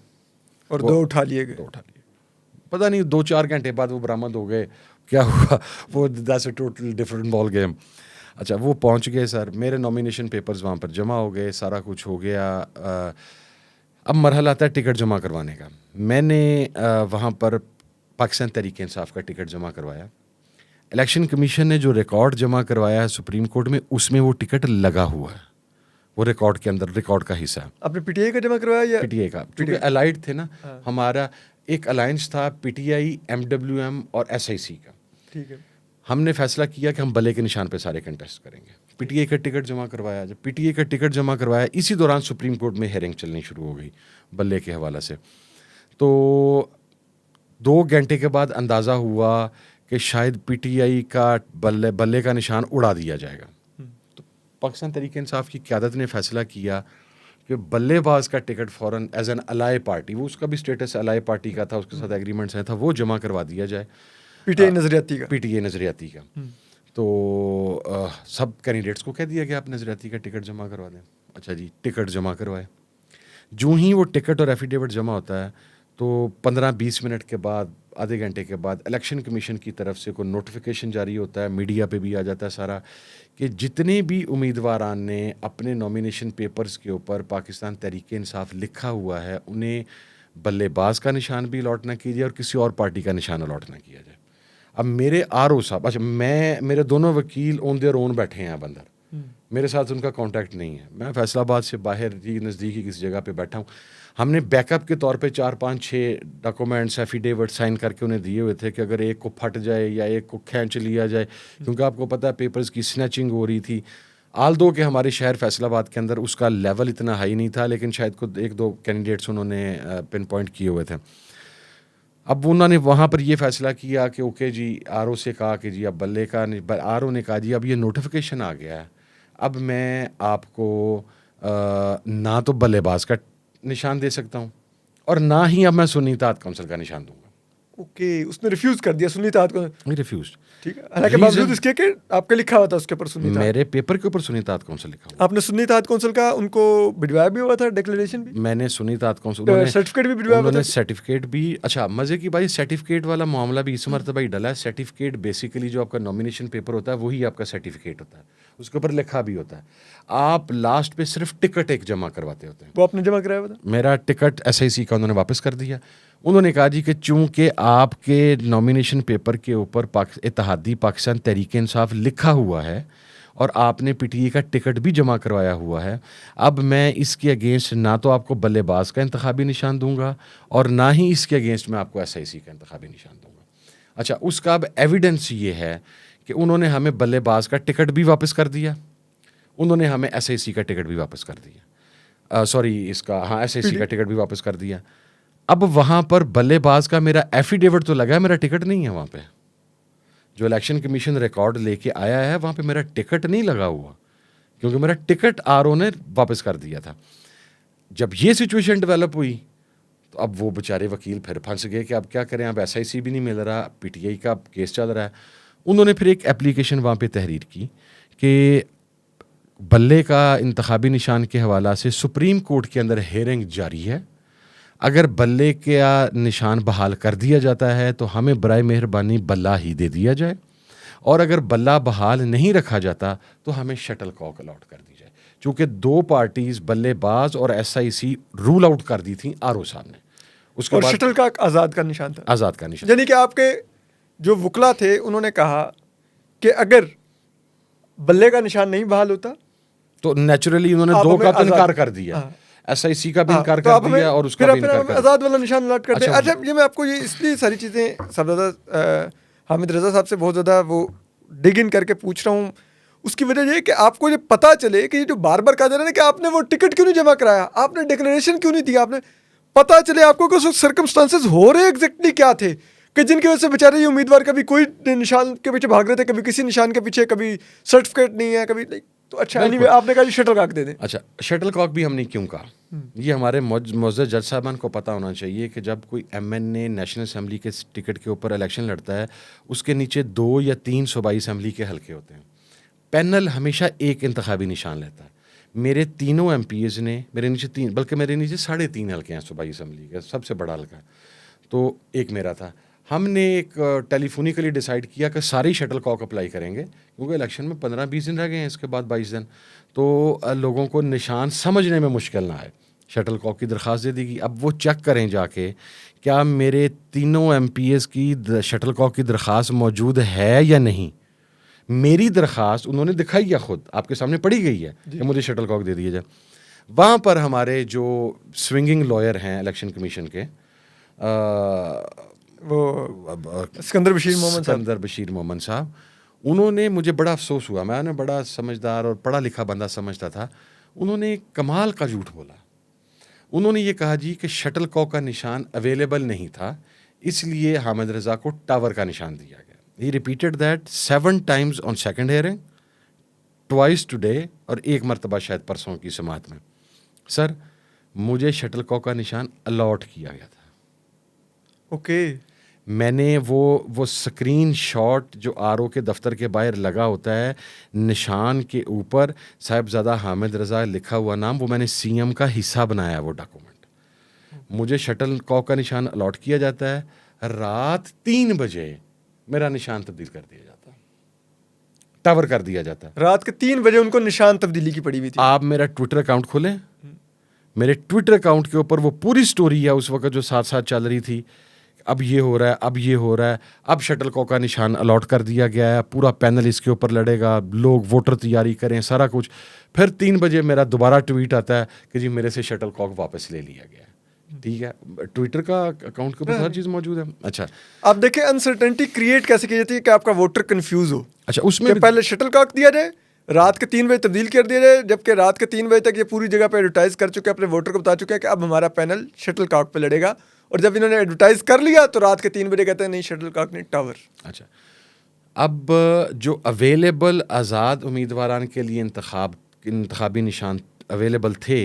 और 2 उठा लिए गए। 2 उठा लिए। पता नहीं 2-4 घंटे बाद वो बरामद हो गए, क्या हुआ वो that's a total different ball game. अच्छा, वो पहुंच गए सर, मेरे नॉमिनेशन पेपर्स वहाँ पर जमा हो गए, सारा कुछ हो गया। अब मरहला आता है टिकट जमा करवाने का। मैंने वहाँ पर पाकिस्तान तहरीक इंसाफ का टिकट जमा करवाया। इलेक्शन कमीशन ने जो रिकॉर्ड जमा करवाया है सुप्रीम कोर्ट में, उसमें वो टिकट लगा हुआ है, वो रिकॉर्ड के अंदर, रिकॉर्ड का हिस्सा है। आपने पीटीआई का जमा करवाया या पीटीआई का, क्योंकि अलाइड थे ना। हाँ। हमारा एक अलायंस था पीटीआई, एमडब्ल्यूएम और एसआईसी का। ठीक है। हमने फैसला किया कि हम बल्ले के निशान पे सारे कंटेस्ट करेंगे। पीटीआई का टिकट जमा करवाया। जब पीटीआई का टिकट जमा करवाया, इसी दौरान सुप्रीम कोर्ट में हेयरिंग चलनी शुरू हो गई बल्ले के हवाले से। तो 2 घंटे के बाद अंदाज़ा हुआ कि शायद पीटीआई का बल्ले का निशान उड़ा दिया जाएगा। तो पाकिस्तान तहरीक इंसाफ की क़यादत ने फैसला किया कि बल्लेबाज का टिकट फ़ौरन एज एन अलाय पार्टी, वो उसका भी स्टेटस अलाय पार्टी का था, उसके साथ एग्रीमेंट्स हैं था, वो जमा करवा दिया जाए। पीटीआई नजरियाती का। पीटीआई नजरियाती का। तो सब कैंडिडेट्स को कह दिया गया आप नजरियाती का टिकट जमा करवा दें। अच्छा जी, टिकट जमा करवाए। जो ही वो टिकट और एफिडेविट जमा होता है तो 15-20 मिनट के बाद, आधे घंटे के बाद इलेक्शन कमीशन की तरफ से कोई नोटिफिकेशन जारी होता है, मीडिया पे भी आ जाता है सारा, कि जितने भी उम्मीदवारान ने अपने नॉमिनेशन पेपर्स के ऊपर पाकिस्तान तहरीक इंसाफ लिखा हुआ है, उन्हें बल्लेबाज का निशान भी अलॉट ना कीजिए और किसी और पार्टी का निशान अलॉट ना किया जाए। अब मेरे आरओ साहब, अच्छा मेरे दोनों वकील ऑन देयर ओन बैठे हैं अब अंदर, मेरे साथ उनका कांटेक्ट नहीं है। मैं फैसलाबाद से बाहर ही नज़दीकी किसी जगह पे बैठा हूँ। हमने बैकअप के तौर पे 4-5-6 डॉक्यूमेंट्स, एफिडेविट साइन करके उन्हें दिए हुए थे कि अगर एक को फट जाए या एक को खींच लिया जाए, क्योंकि आपको पता है पेपर्स की स्नैचिंग हो रही थी। आल दो कि हमारे शहर फैसलाबाद के अंदर उसका लेवल इतना हाई नहीं था, लेकिन शायद को 1-2 कैंडिडेट्स उन्होंने पिन पॉइंट किए हुए थे। अब उन्होंने वहाँ पर ये फ़ैसला किया कि ओके जी, आरओ से कहा कि जी अब बल्ले का, आरओ ने कहा जी अब ये नोटिफिकेशन आ गया है, अब मैं आपको ना तो बल्लेबाज का निशान दे सकता हूँ और ना ही अब मैं सुन्नी इत्तेहाद काउंसिल का निशान दूंगा। ओके, उसने रिफ्यूज कर दिया सुन्नी इत्तेहाद को। रिफ्यूज। ठीक है, हालांकि बावजूद इसके कि आपके लिखा हुआ था उसके ऊपर सुन्नी इत्तेहाद। मेरे पेपर के ऊपर सुन्नी इत्तेहाद काउंसिल लिखा हुआ। आपने सुन्नी इत्तेहाद काउंसिल का उनको भिजवाया भी हुआ था, डिक्लेरेशन भी? मैंने सुन्नी इत्तेहाद काउंसिल, सर्टिफिकेट भी भिजवाया हुआ था? सर्टिफिकेट भी। अच्छा, मजे की बात, सर्टिफिकेट वाला मामला भी इस मरतबा ही डला है। सर्टिफिकेट बेसिकली जो आपका नॉमिनेशन पेपर होता है वही आपका सर्टिफिकेट होता है, उसके ऊपर लिखा भी होता है। आप लास्ट पे सिर्फ टिकट एक जमा करवाते होते हैं। वो आपने जमा कराया हुआ था? मेरा टिकट एसआईसी का उन्होंने वापस कर दिया। उन्होंने कहा जी कि चूंकि आपके नॉमिनेशन पेपर के ऊपर इत्तेहादी पाकिस्तान तहरीक इंसाफ लिखा हुआ है और आपने पीटीए का टिकट भी जमा करवाया हुआ है, अब मैं इसके अगेंस्ट ना तो आपको बल्लेबाज का इंतखाबी निशान दूंगा और ना ही इसके अगेंस्ट मैं आपको एसआईसी का इंतखाबी निशान दूंगा। अच्छा, उसका अब एविडेंस ये है कि उन्होंने हमें बल्लेबाज का टिकट भी वापस कर दिया, उन्होंने हमें एसआईसी का टिकट भी वापस कर दिया। एसआईसी का टिकट भी वापस कर दिया। अब वहाँ पर बल्लेबाज का मेरा एफिडेविट तो लगा है, मेरा टिकट नहीं है वहाँ पे। जो इलेक्शन कमीशन रिकॉर्ड लेके आया है वहाँ पे मेरा टिकट नहीं लगा हुआ, क्योंकि मेरा टिकट आरओ ने वापस कर दिया था। जब ये सिचुएशन डेवलप हुई तो अब वो बेचारे वकील फिर फंस गए कि अब क्या करें, अब एसआईसी भी नहीं मिल रहा, पीटीआई का केस चल रहा है। उन्होंने फिर एक एप्लीकेशन वहाँ पे तहरीर की कि बल्ले का इंतखाबी निशान के हवाला से सुप्रीम कोर्ट के अंदर हेयरिंग जारी है, अगर बल्ले का निशान बहाल कर दिया जाता है तो हमें बराए मेहरबानी बल्ला ही दे दिया जाए, और अगर बल्ला बहाल नहीं रखा जाता तो हमें शटल कॉक अलॉट कर दी जाए। चूंकि 2 पार्टीज बल्लेबाज और SIC रूल आउट कर दी थी आरओ साहब ने। उसके और बाद शटल का आज़ाद का निशान था। आज़ाद का निशान। यानी कि आपके जो वकला थे उन्होंने कहा कि अगर बल्ले का निशान नहीं बहाल होता तो नेचुरली उन्होंने आप 2 हमें का तो आज़ाद- इनकार कर दिया, हाँ। SIC का भी हाँ, इनकार तो कर आप हमें- दिया और उसका फिर भी फिर इनकार हमें कर दिया। आज़ाद वाला निशान अलॉट कर दें। अच्छा, अच्छा, ये मैं आपको ये इसलिए सारी चीज़ें साहब हामिद रज़ा साहब से बहुत ज़्यादा वो डिग इन करके पूछ रहा हूँ। उसकी वजह ये है कि आपको ये पता चले कि ये जो बार बार कहा जा रहा है ना कि आपने वो टिकट क्यों नहीं जमा कराया, आपने डिक्लेरेशन क्यों नहीं दिया, आपने पता चले आपको कि उस सर्कमस्टांसेस हो रहे एग्जैक्टली क्या थे कि जिनकी वजह से बेचारे ये उम्मीदवार कभी कोई निशान के पीछे भाग रहे थे, कभी किसी निशान के पीछे, कभी सर्टिफिकेट नहीं है, कभी नहीं। तो अच्छा बिल्कुल। anyway, आपने कहा जी शटल कॉक दे दें। अच्छा, शटल कॉक भी हमने क्यों कहा, ये हमारे मोअज़्ज़ज़ जज साहबान को पता होना चाहिए कि जब कोई MNA नेशनल असम्बली के टिकट के ऊपर इलेक्शन लड़ता है, उसके नीचे 2 या 3 सूबाई असम्बली के हलके होते हैं। पैनल हमेशा एक इंतखाबी निशान लेता है। मेरे तीनों MPs ने मेरे नीचे 3, बल्कि मेरे नीचे 3.5 हलके हैं सूबाई असम्बली के, सबसे बड़ा हलका, तो एक मेरा था। हमने एक टेलीफोनिकली डिसाइड किया कि सारी शटल कॉक अप्लाई करेंगे, क्योंकि इलेक्शन में 15-20 दिन रह गए हैं, इसके बाद 22 दिन, तो लोगों को निशान समझने में मुश्किल ना आए। शटल कॉक की दरख्वास्त दे देगी। अब वो चेक करें जाके क्या मेरे तीनों MPs की शटल कॉक की दरख्वास्त मौजूद है या नहीं। मेरी दरख्वास्त उन्होंने दिखाई है, खुद आपके सामने पड़ी गई है कि मुझे शटल कॉक दे दिया जाए। वहाँ पर हमारे जो स्विंगिंग लॉयर हैं इलेक्शन कमीशन के, वो सिकंदर बशीर मोहम्मद साहब, उन्होंने, मुझे बड़ा अफसोस हुआ, मैं बड़ा समझदार और पढ़ा लिखा बंदा समझता था, उन्होंने कमाल का झूठ बोला। उन्होंने ये कहा जी कि शटल कॉक का निशान अवेलेबल नहीं था, इसलिए हामिद रज़ा को टावर का निशान दिया गया। He repeated that 7 times on second hearing, twice today, और 1 मरतबा शायद परसों की समात में। सर, मुझे शटल कॉक का निशान अलॉट किया गया था। ओके। मैंने वो स्क्रीन शॉट जो RO के दफ्तर के बाहर लगा होता है, निशान के ऊपर साहिबजादा हामिद रज़ा लिखा हुआ नाम, वो मैंने CM का हिस्सा बनाया वो डॉक्यूमेंट। मुझे शटल कॉक का निशान अलॉट किया जाता है, रात 3 बजे मेरा निशान तब्दील कर दिया जाता है, टावर कर दिया जाता है। रात के 3 बजे उनको निशान तब्दीली की पड़ी हुई थी। आप मेरा ट्विटर अकाउंट खोलें, मेरे ट्विटर अकाउंट के ऊपर वो पूरी स्टोरी है उस वक्त जो साथ साथ चल रही थी। अब ये हो रहा है, अब ये हो रहा है, अब शटल कॉक का निशान अलॉट कर दिया गया है, पूरा पैनल इसके ऊपर लड़ेगा, लोग वोटर तैयारी करें, सारा कुछ। फिर 3 बजे मेरा दोबारा ट्वीट आता है कि जी मेरे से शटल कॉक वापस ले लिया गया है। ठीक है, ट्विटर का अकाउंट के ऊपर हर चीज़ मौजूद है। अच्छा, आप देखें अनसर्टेनिटी क्रिएट कैसे की जाती है कि आपका वोटर कंफ्यूज हो। अच्छा, उसमें पहले शटल कॉक दिया जाए, रात के 3 बजे तब्दील कर दिया जाए, जबकि रात के 3 बजे तक ये पूरी जगह पे एडवर्टाइज कर चुके हैं, अपने वोटर को बता चुके हैं कि अब हमारा पैनल शटल कॉक पे लड़ेगा। और जब इन्होंने एडवर्टाइज कर लिया तो रात के 3 बजे कहते हैं नहीं शटल कॉक नहीं, टावर। अच्छा, अब जो अवेलेबल आज़ाद उम्मीदवारान के लिए इंतखाबी निशान अवेलेबल थे,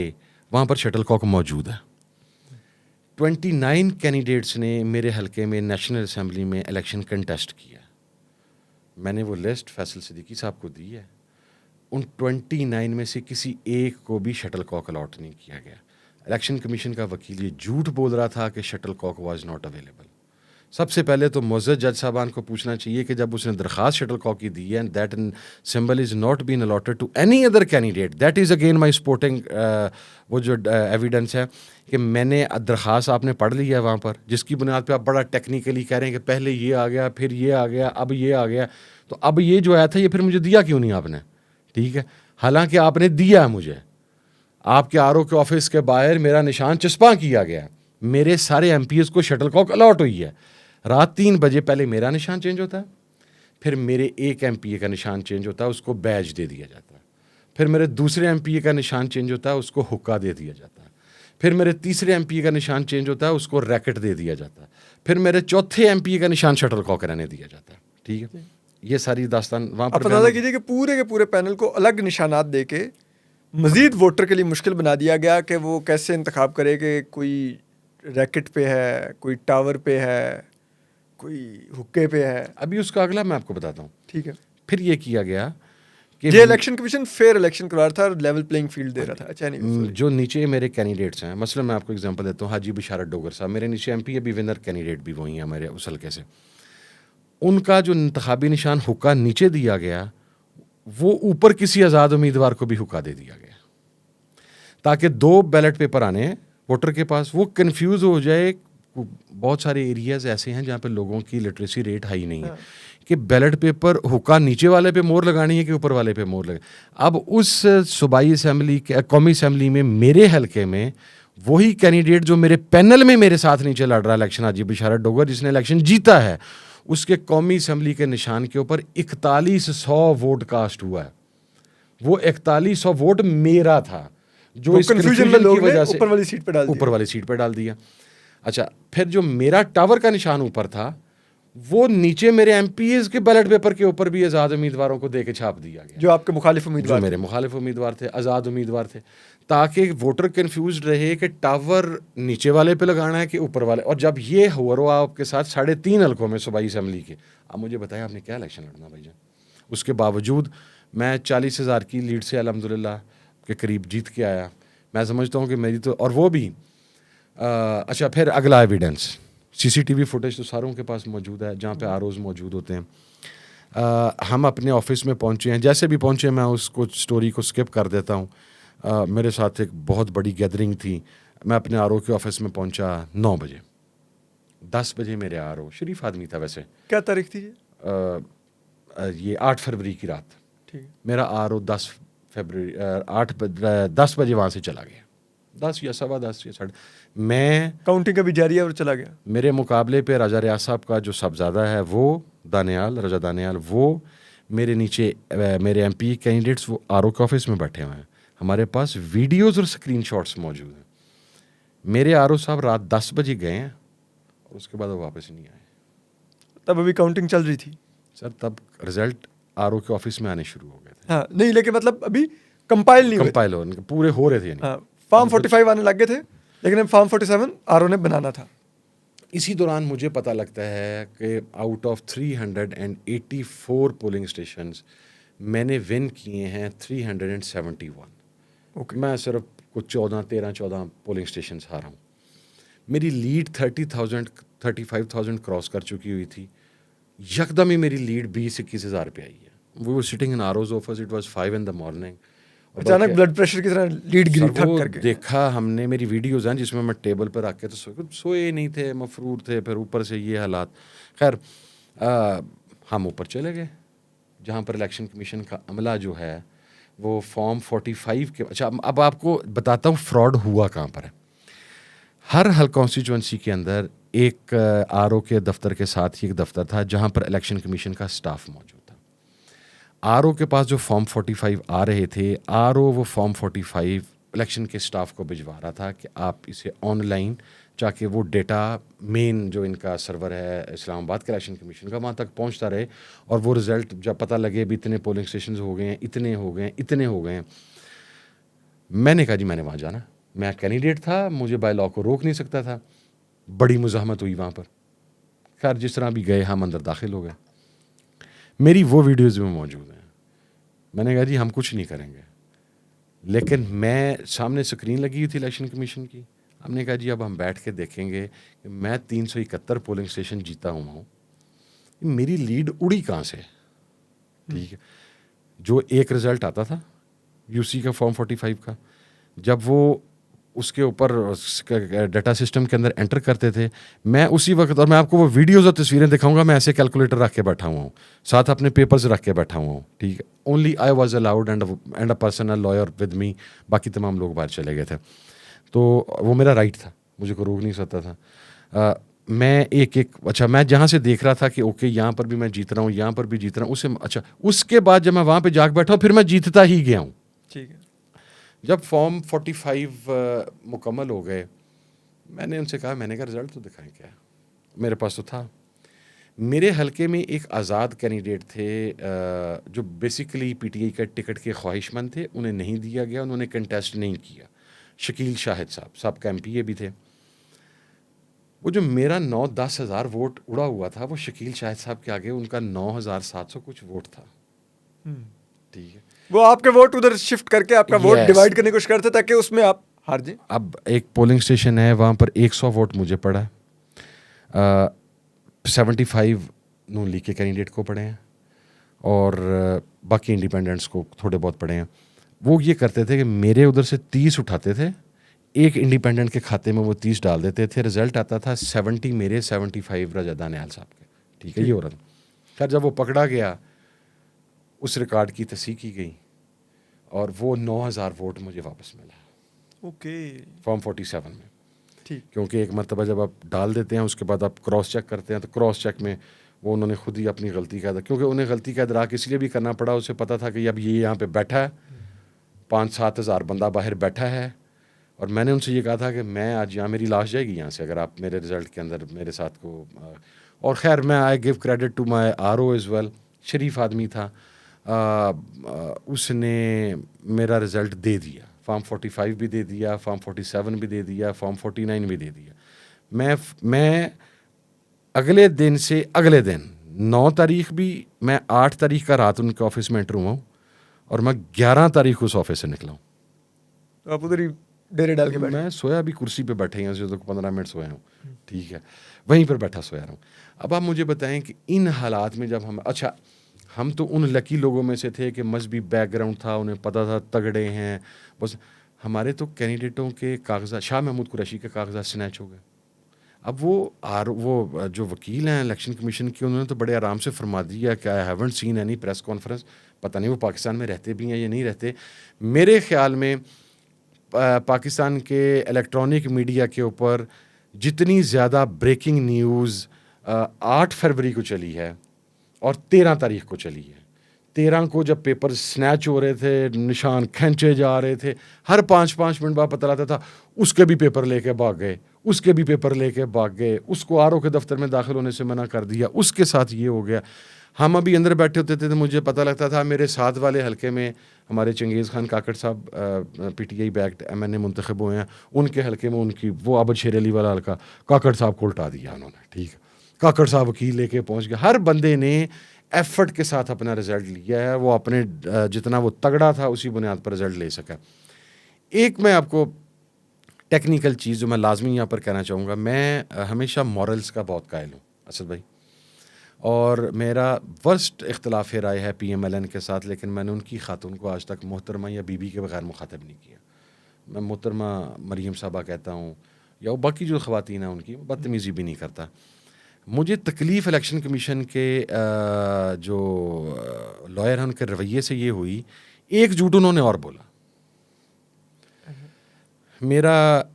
वहाँ पर शटल कॉक मौजूद है। 29 कैंडिडेट्स ने मेरे हलके में नेशनल असम्बली में इलेक्शन कंटेस्ट किया। मैंने वो लिस्ट फैसल सिद्दीकी साहब को दी है। उन 29 में से किसी एक को भी शटल कॉक अलॉट नहीं किया गया। इलेक्शन कमीशन का वकील ये झूठ बोल रहा था कि shuttlecock was not available. सबसे पहले तो मुअज़्ज़ज़ जज साहबान को पूछना चाहिए कि जब उसने दरख्वास्त शटल कॉक की दी है, and that symbol is not been allotted to any other candidate, that is again my supporting, वो जो एविडेंस है कि मैंने दरख्वास्त आपने पढ़ ली है वहाँ पर, जिसकी बुनियाद पे आप बड़ा टेक्निकली कह रहे हैं कि पहले ये आ गया, फिर ये आ गया, अब ये आ गया, तो अब ये जो आया था ये फिर मुझे दिया क्यों नहीं आपने? ठीक है, हालांकि आपने दिया है मुझे, आपके RO के ऑफिस के बाहर मेरा निशान चस्पा किया गया, मेरे सारे MPs को शटल कॉक अलॉट हुई है। रात 3 बजे पहले मेरा निशान चेंज होता है, फिर मेरे एक MPA का निशान चेंज होता है, उसको बैज दे दिया जाता है, फिर मेरे दूसरे MPA का निशान चेंज होता है, उसको हुक्का दे दिया जाता है, फिर मेरे तीसरे MPA का निशान चेंज होता है, उसको रैकेट दे दिया जाता है, फिर मेरे चौथे MPA का निशान शटल कॉक रहने दिया जाता है। ठीक है, ये सारी दास्तान वहाँ पर अंदाजा कीजिए कि पूरे के पूरे पैनल को अलग निशानात दे के मजीद वोटर के लिए मुश्किल बना दिया गया कि वो कैसे इंतखाब करे कि कोई रैकेट पे है, कोई टावर पे है, कोई हुक्के पे है। अभी उसका अगला मैं आपको बताता हूँ। ठीक है, फिर ये किया गया कि ये इलेक्शन कमीशन फेयर इलेक्शन करवा रहा था और लेवल प्लेइंग फील्ड दे रहा था। अच्छा, नहीं जो नीचे मेरे कैंडिडेट्स हैं, मसलन मैं आपको एग्जांपल देता हूँ, हाजी बिशारत डोगर साहब मेरे नीचे MP अभी विनर कैंडिडेट भी वही हैं मेरे उस हल्के से। उनका जो इंतखाबी निशान हुक्का नीचे दिया गया, वो ऊपर किसी आज़ाद उम्मीदवार को भी हुक्का दे दिया गया। ताकि 2 बैलेट पेपर आने हैं वोटर के पास, वो कंफ्यूज हो जाए। बहुत सारे एरियाज ऐसे हैं जहाँ पे लोगों की लिटरेसी रेट हाई नहीं है कि बैलेट पेपर हुक्का नीचे वाले पे मोहर लगानी है कि ऊपर वाले पे मोहर लगे। अब उस सूबाई असेंबली के कौमी असेंबली में मेरे हलके में वही कैंडिडेट जो मेरे पैनल में मेरे साथ नीचे लड़ रहा इलेक्शन, हाजी बिशारत डोगर, जिसने इलेक्शन जीता है, उसके कौमी असेंबली के निशान के ऊपर 4100 वोट कास्ट हुआ है। वो 4100 वोट मेरा था, जो इस कंफ्यूजन में लोग ने ऊपर वाली सीट पे डाल दिया। अच्छा, फिर जो मेरा टावर का निशान ऊपर था, वो नीचे मेरे एमपीएस के बैलेट पेपर के ऊपर भी आज़ाद उम्मीदवारों को देके छाप दिया गया, जो आपके मुखालिफ उम्मीदवार, जो मेरे मुखालिफ उम्मीदवार थे, आज़ाद उम्मीदवार थे, ताकि वोटर कंफ्यूज रहे कि टावर नीचे वाले पे लगाना है कि ऊपर वाले। और जब ये हुआ आपके साथ 3.5 हलकों में सूबाई असेंबली के, अब मुझे बताएं आपने क्या इलेक्शन लड़ना भाईजान। उसके बावजूद मैं 40,000 की लीड से अल्हम्दुलिल्लाह के करीब जीत के आया। मैं समझता हूँ कि मेरी तो, और वो भी अच्छा, फिर अगला एविडेंस, सीसीटीवी फुटेज तो सारों के पास मौजूद है जहाँ पे आरओज़ मौजूद होते हैं। हम अपने ऑफिस में पहुँचे हैं, जैसे भी पहुँचे मैं उसको स्टोरी को स्किप कर देता हूँ। मेरे साथ एक बहुत बड़ी गैदरिंग थी। मैं अपने आरओ के ऑफिस में पहुँचा 9 बजे। 10 बजे मेरे आरओ, शरीफ आदमी था वैसे। क्या तारीख थी ये 8 फरवरी की रात। ठीक। मेरा आरओ 10 बजे वहाँ से चला गया, 10 या 10:15 या 10। मैं काउंटिंग का भी जारी है और चला गया। मेरे मुकाबले पे राजा रियाज साहब का जो साहबजादा है, वो रजा दानियाल, वो मेरे नीचे मेरे एमपी कैंडिडेट्स वो आरओ के ऑफिस में बैठे हुए हैं। हमारे पास वीडियोज़ और स्क्रीनशॉट्स मौजूद हैं। मेरे आरओ साहब रात 10 बजे गए हैं और उसके बाद वो वापस नहीं आए। तब अभी काउंटिंग चल रही थी सर, तब रिजल्ट आरओ के ऑफिस में आने शुरू हो गए थे। हाँ, नहीं, लेकिन मतलब अभी कंपाइल नहीं हुए, पूरे हो रहे थे। हाँ, फॉर्म 45 आने लग गए थे, लेकिन अब फॉर्म 47 आरओ ने बनाना था। इसी दौरान मुझे पता लगता है कि आउट ऑफ 384 पोलिंग स्टेशंस मैंने विन किए हैं 371। ओके। मैं सिर्फ कुछ 13-14 पोलिंग स्टेशन हारा हूँ। मेरी लीड 35,000 क्रॉस कर चुकी हुई थी। यकदम ही मेरी लीड 20-21 हज़ार पे आई है। We were sitting in RO's office, it was 5 in the morning। अचानक ब्लड प्रेशर की तरह लीड गिरी ठक करके। देखा हमने, मेरी वीडियोज़ हैं जिसमें मैं टेबल पर रख के तो सोए नहीं थे, मफरूर थे, फिर ऊपर से ये हालात। खैर हम ऊपर चले गए जहाँ पर इलेक्शन कमीशन का अमला जो है वो फॉर्म 45 के। अच्छा, अब आपको बताता हूँ फ्रॉड हुआ कहाँ पर है। हर हल कॉन्स्टिट्यूंसी के अंदर एक आरओ के दफ्तर के साथ ही एक दफ्तर था जहाँ पर इलेक्शन कमीशन का स्टाफ मौजूद था। आरओ के पास जो फॉर्म 45 आ रहे थे, आरओ वो फॉर्म 45 इलेक्शन के स्टाफ को भिजवा रहा था कि आप इसे ऑनलाइन चाहे वो डेटा मेन जो इनका सर्वर है इस्लामाबाद के इलेक्शन कमीशन का, वहाँ तक पहुँचता रहे और वो रिज़ल्ट जब पता लगे भी इतने पोलिंग स्टेशन हो गए हैं, इतने हो गए हैं। मैंने कहा जी मैंने वहाँ जाना, मैं कैंडिडेट था, मुझे बाय लॉ को रोक नहीं सकता था। बड़ी मुज़ाहमत हुई वहाँ पर। खैर जिस तरह भी गए हम अंदर दाखिल हो गए। मेरी वो वीडियोज़ में मौजूद हैं। मैंने कहा जी हम कुछ नहीं करेंगे, लेकिन मैं सामने स्क्रीन लगी हुई थी इलेक्शन कमीशन की। हमने कहा जी अब हम बैठ के देखेंगे कि मैं 371 पोलिंग स्टेशन जीता हुआ हूँ, मेरी लीड उड़ी कहाँ से। ठीक है, जो एक रिज़ल्ट आता था यूसी का फॉर्म 45 का, जब वो उसके ऊपर डाटा सिस्टम के अंदर एंटर करते थे, मैं उसी वक्त, और मैं आपको वो वीडियोज़ और तस्वीरें दिखाऊंगा, मैं ऐसे कैलकुलेटर रख के बैठा हुआ हूँ, साथ अपने पेपर्स रख के बैठा हुआ हूँ। ठीक है, only I was allowed and a personal lawyer with me, बाकी तमाम लोग बाहर चले गए थे। तो वो मेरा राइट था, मुझे को रोक नहीं सकता था। मैं अच्छा, मैं जहाँ से देख रहा था कि ओके यहाँ पर भी मैं जीत रहा हूँ, यहाँ पर भी जीत रहा हूँ, उसे अच्छा, उसके बाद जब मैं वहाँ पर जाके बैठा फिर मैं जीतता ही गया हूँ। ठीक है। जब फॉर्म 45 मुकम्मल हो गए, मैंने उनसे कहा, मैंने कहा रिज़ल्ट तो दिखाएं क्या। मेरे पास तो था। मेरे हलके में एक आज़ाद कैंडिडेट थे जो बेसिकली पीटीआई का टिकट के ख्वाहिशमंद थे, उन्हें नहीं दिया गया, उन्होंने कंटेस्ट नहीं किया। शकील शाहिद साहब का एमपीए भी थे। वो जो मेरा 9-10 हज़ार वोट उड़ा हुआ था, वो शकील शाहिद साहब के आगे उनका 9,700 कुछ वोट था। ठीक है, वो आपके वोट उधर शिफ्ट करके आपका वोट डिवाइड करने की कोशिश करते ताकि उसमें आप हार जाए। अब एक पोलिंग स्टेशन है, वहाँ पर 100 वोट मुझे पड़ा, 75 नून लीग के कैंडिडेट को पड़े हैं और बाकी इंडिपेंडेंट्स को थोड़े बहुत पड़े हैं। वो ये करते थे कि मेरे उधर से 30 उठाते थे, एक इंडिपेंडेंट के खाते में वो 30 डाल देते थे, रिजल्ट आता था 70 मेरे, 75 रजा दानियाल साहब के। ठीक है, ये हो रहा था। खैर जब वो पकड़ा गया, उस रिकॉर्ड की तस्दीक की गई और वो 9000 वोट मुझे वापस मिला। ओके, फॉर्म 47 में। ठीक। क्योंकि एक मरतबा जब आप डाल देते हैं, उसके बाद आप क्रॉस चेक करते हैं, तो क्रॉस चेक में वो उन्होंने खुद ही अपनी गलती का, क्योंकि उन्हें गलती का इदराक इसलिए भी करना पड़ा, उसे पता था कि अब ये यहाँ पे बैठा है, 5-7 हज़ार बंदा बाहर बैठा है, और मैंने उनसे ये कहा था कि मैं आज यहाँ, मेरी लाश जाएगी यहाँ से अगर आप मेरे रिज़ल्ट के अंदर मेरे साथ को। और ख़ैर मैं I give credit to my RO as well, शरीफ आदमी था, उसने मेरा रिज़ल्ट दे दिया, फॉर्म 45 भी दे दिया, फॉर्म 47 भी दे दिया, फॉर्म 49 भी दे दिया। मैं अगले दिन से अगले दिन 9 तारीख भी, मैं 8 तारीख का रात उनके ऑफिस में एंटर हुआ हूँ और मैं 11 तारीख उस ऑफिस से निकला हूँ। तो आप उधर ही डेरे डाल के बैठे? मैं सोया भी कुर्सी पे बैठे हैं, जो 15 मिनट सोया हूँ, ठीक है, वहीं पर बैठा सोया रहा हूँ। अब आप मुझे बताएं कि इन हालात में जब हम तो उन लकी लोगों में से थे कि मजहबी बैकग्राउंड था, उन्हें पता था तगड़े हैं, बस हमारे तो कैंडिडेटों के कागजात, शाह महमूद कुरैशी के कागजात स्नैच हो गए। अब वो जो वकील हैं इलेक्शन कमीशन के, उन्होंने तो बड़े आराम से फरमा दिया कि I haven't seen any press conference, पता नहीं वो पाकिस्तान में रहते भी हैं या नहीं रहते। मेरे ख्याल में पाकिस्तान के इलेक्ट्रॉनिक मीडिया के ऊपर जितनी ज़्यादा ब्रेकिंग न्यूज़ 8 फरवरी को चली है और 13 तारीख को चली है। 13 को जब पेपर स्नैच हो रहे थे, निशान खींचे जा रहे थे, हर 5-5 मिनट बाद पता लगता था उसके भी पेपर लेके भाग गए, उसके भी पेपर लेके भाग गए, उसको RO के दफ्तर में दाखिल होने से मना कर दिया, उसके साथ ये हो गया। हम अभी अंदर बैठे होते थे तो मुझे पता लगता था मेरे साथ वाले हलके में हमारे चंगेज़ खान काकड़ साहब PTI बैक्ड MNA मुंतखब हुए हैं, उनके हलके में उनकी वो आबद शेर अली वाला हलका, काकड़ साहब को उल्टा दिया उन्होंने। ठीक है, काकड़ साहब वकील लेके पहुँच गए। हर बंदे ने एफर्ट के साथ अपना रिज़ल्ट लिया है, वो अपने जितना वो तगड़ा था उसी बुनियाद पर रिज़ल्ट ले सका। एक मैं आपको टेक्निकल चीज़ जो मैं लाजमी यहाँ पर कहना चाहूँगा, मैं हमेशा मॉरल्स का बहुत कायल हूँ असद भाई, और मेरा वर्स्ट इख्तलाफ राय है PMLN के साथ, लेकिन मैंने उनकी खातून को आज तक मोहतरमा या बीबी के बगैर मुखातब नहीं किया। मैं मोहतरमा मरीम साहबा कहता हूँ, या बाकी जो ख़वातीन हैं उनकी बदतमीज़ी भी नहीं करता। मुझे तकलीफ़ इलेक्शन कमीशन के जो लॉयर हैं उनके रवैये से ये हुई, एक झूठ उन्होंने और बोला। मेरा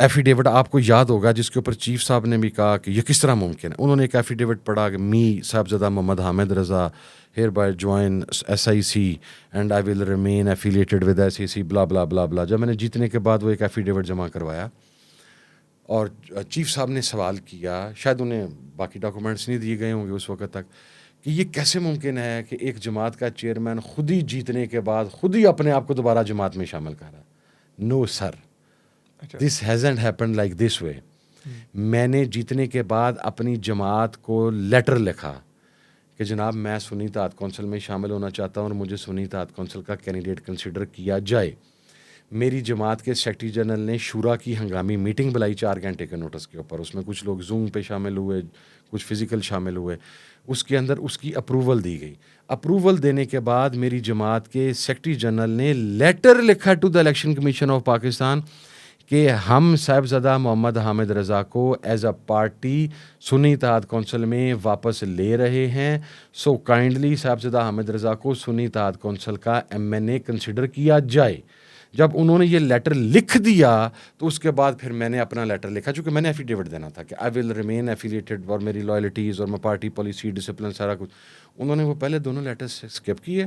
एफिडेविट आपको याद होगा जिसके ऊपर चीफ साहब ने भी कहा कि ये किस तरह मुमकिन है। उन्होंने एक एफिडेविट पढ़ा कि me Sahibzada Mohammad Hamid Raza hereby join SIC and I will remain affiliated with SAC blah blah blah blah. जब मैंने जीतने के बाद वो एक एफिडेविट जमा करवाया और चीफ साहब ने सवाल किया, शायद उन्हें बाकी डॉक्यूमेंट्स नहीं दिए गए होंगे उस वक्त तक, कि ये कैसे मुमकिन है कि एक जमात का चेयरमैन खुद ही जीतने के बाद खुद ही अपने आप को दोबारा जमात में शामिल कर रहा है। No sir, this hasn't happened like this way. मैंने जीतने के बाद अपनी जमात को लेटर लिखा कि जनाब मैं सुन्नी इत्तेहाद कौंसिल में शामिल होना चाहता हूँ और मुझे सुन्नी इत्तेहाद कौंसिल का कैंडिडेट कंसिडर किया जाए। मेरी जमात के सेक्रेटरी जनरल ने शूरा की हंगामी मीटिंग बुलाई 4 घंटे के नोटिस के ऊपर। उसमें कुछ लोग जूम पे शामिल हुए, कुछ फिज़िकल शामिल हुए। उसके अंदर उसकी अप्रूवल दी गई। अप्रूवल देने के बाद मेरी जमात के सेक्रेटरी जनरल ने लेटर लिखा to the Election Commission of Pakistan कि हम साहिबजादा मोहम्मद हामिद रज़ा को as a party Sunni Ittehad Council में वापस ले रहे हैं। सो काइंडली साहिबजादा हामिद रज़ा को सुन्नी इत्तेहाद कौंसिल का MNA कंसिडर किया जाए। जब उन्होंने ये लेटर लिख दिया तो उसके बाद फिर मैंने अपना लेटर लिखा, चूँकि मैंने एफिडेविट देना था कि आई विल रिमेन एफिलिएटेड, और मेरी लॉयल्टीज़ और मैं पार्टी पॉलिसी डिसिप्लिन सारा कुछ। उन्होंने वो पहले दोनों लेटर स्किप किए।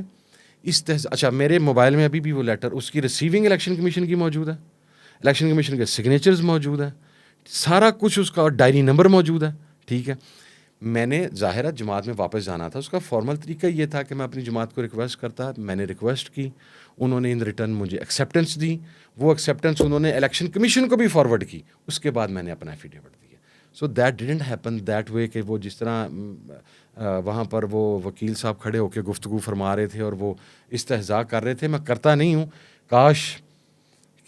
अच्छा, मेरे मोबाइल में अभी भी वो लेटर, उसकी रिसीविंग इलेक्शन कमीशन की मौजूद है, इलेक्शन कमीशन के सिग्नेचर्स मौजूद है, सारा कुछ उसका, और डायरी नंबर मौजूद है। ठीक है, मैंने ज़ाहिरा जमात में वापस जाना था, उसका फॉर्मल तरीका ये था कि मैं अपनी जमात को रिक्वेस्ट करता। मैंने रिक्वेस्ट की, उन्होंने इन रिटर्न मुझे एक्सेप्टेंस दी। वो एक्सेप्टेंस उन्होंने इलेक्शन कमीशन को भी फॉरवर्ड की। उसके बाद मैंने अपना एफिडेविट दिया। So that didn't happen that way कि वो जिस तरह वहाँ पर वो वकील साहब खड़े होकर गुफ्तगू फरमा रहे थे और वो इस्तेहज़ा कर रहे थे। मैं करता नहीं हूँ, काश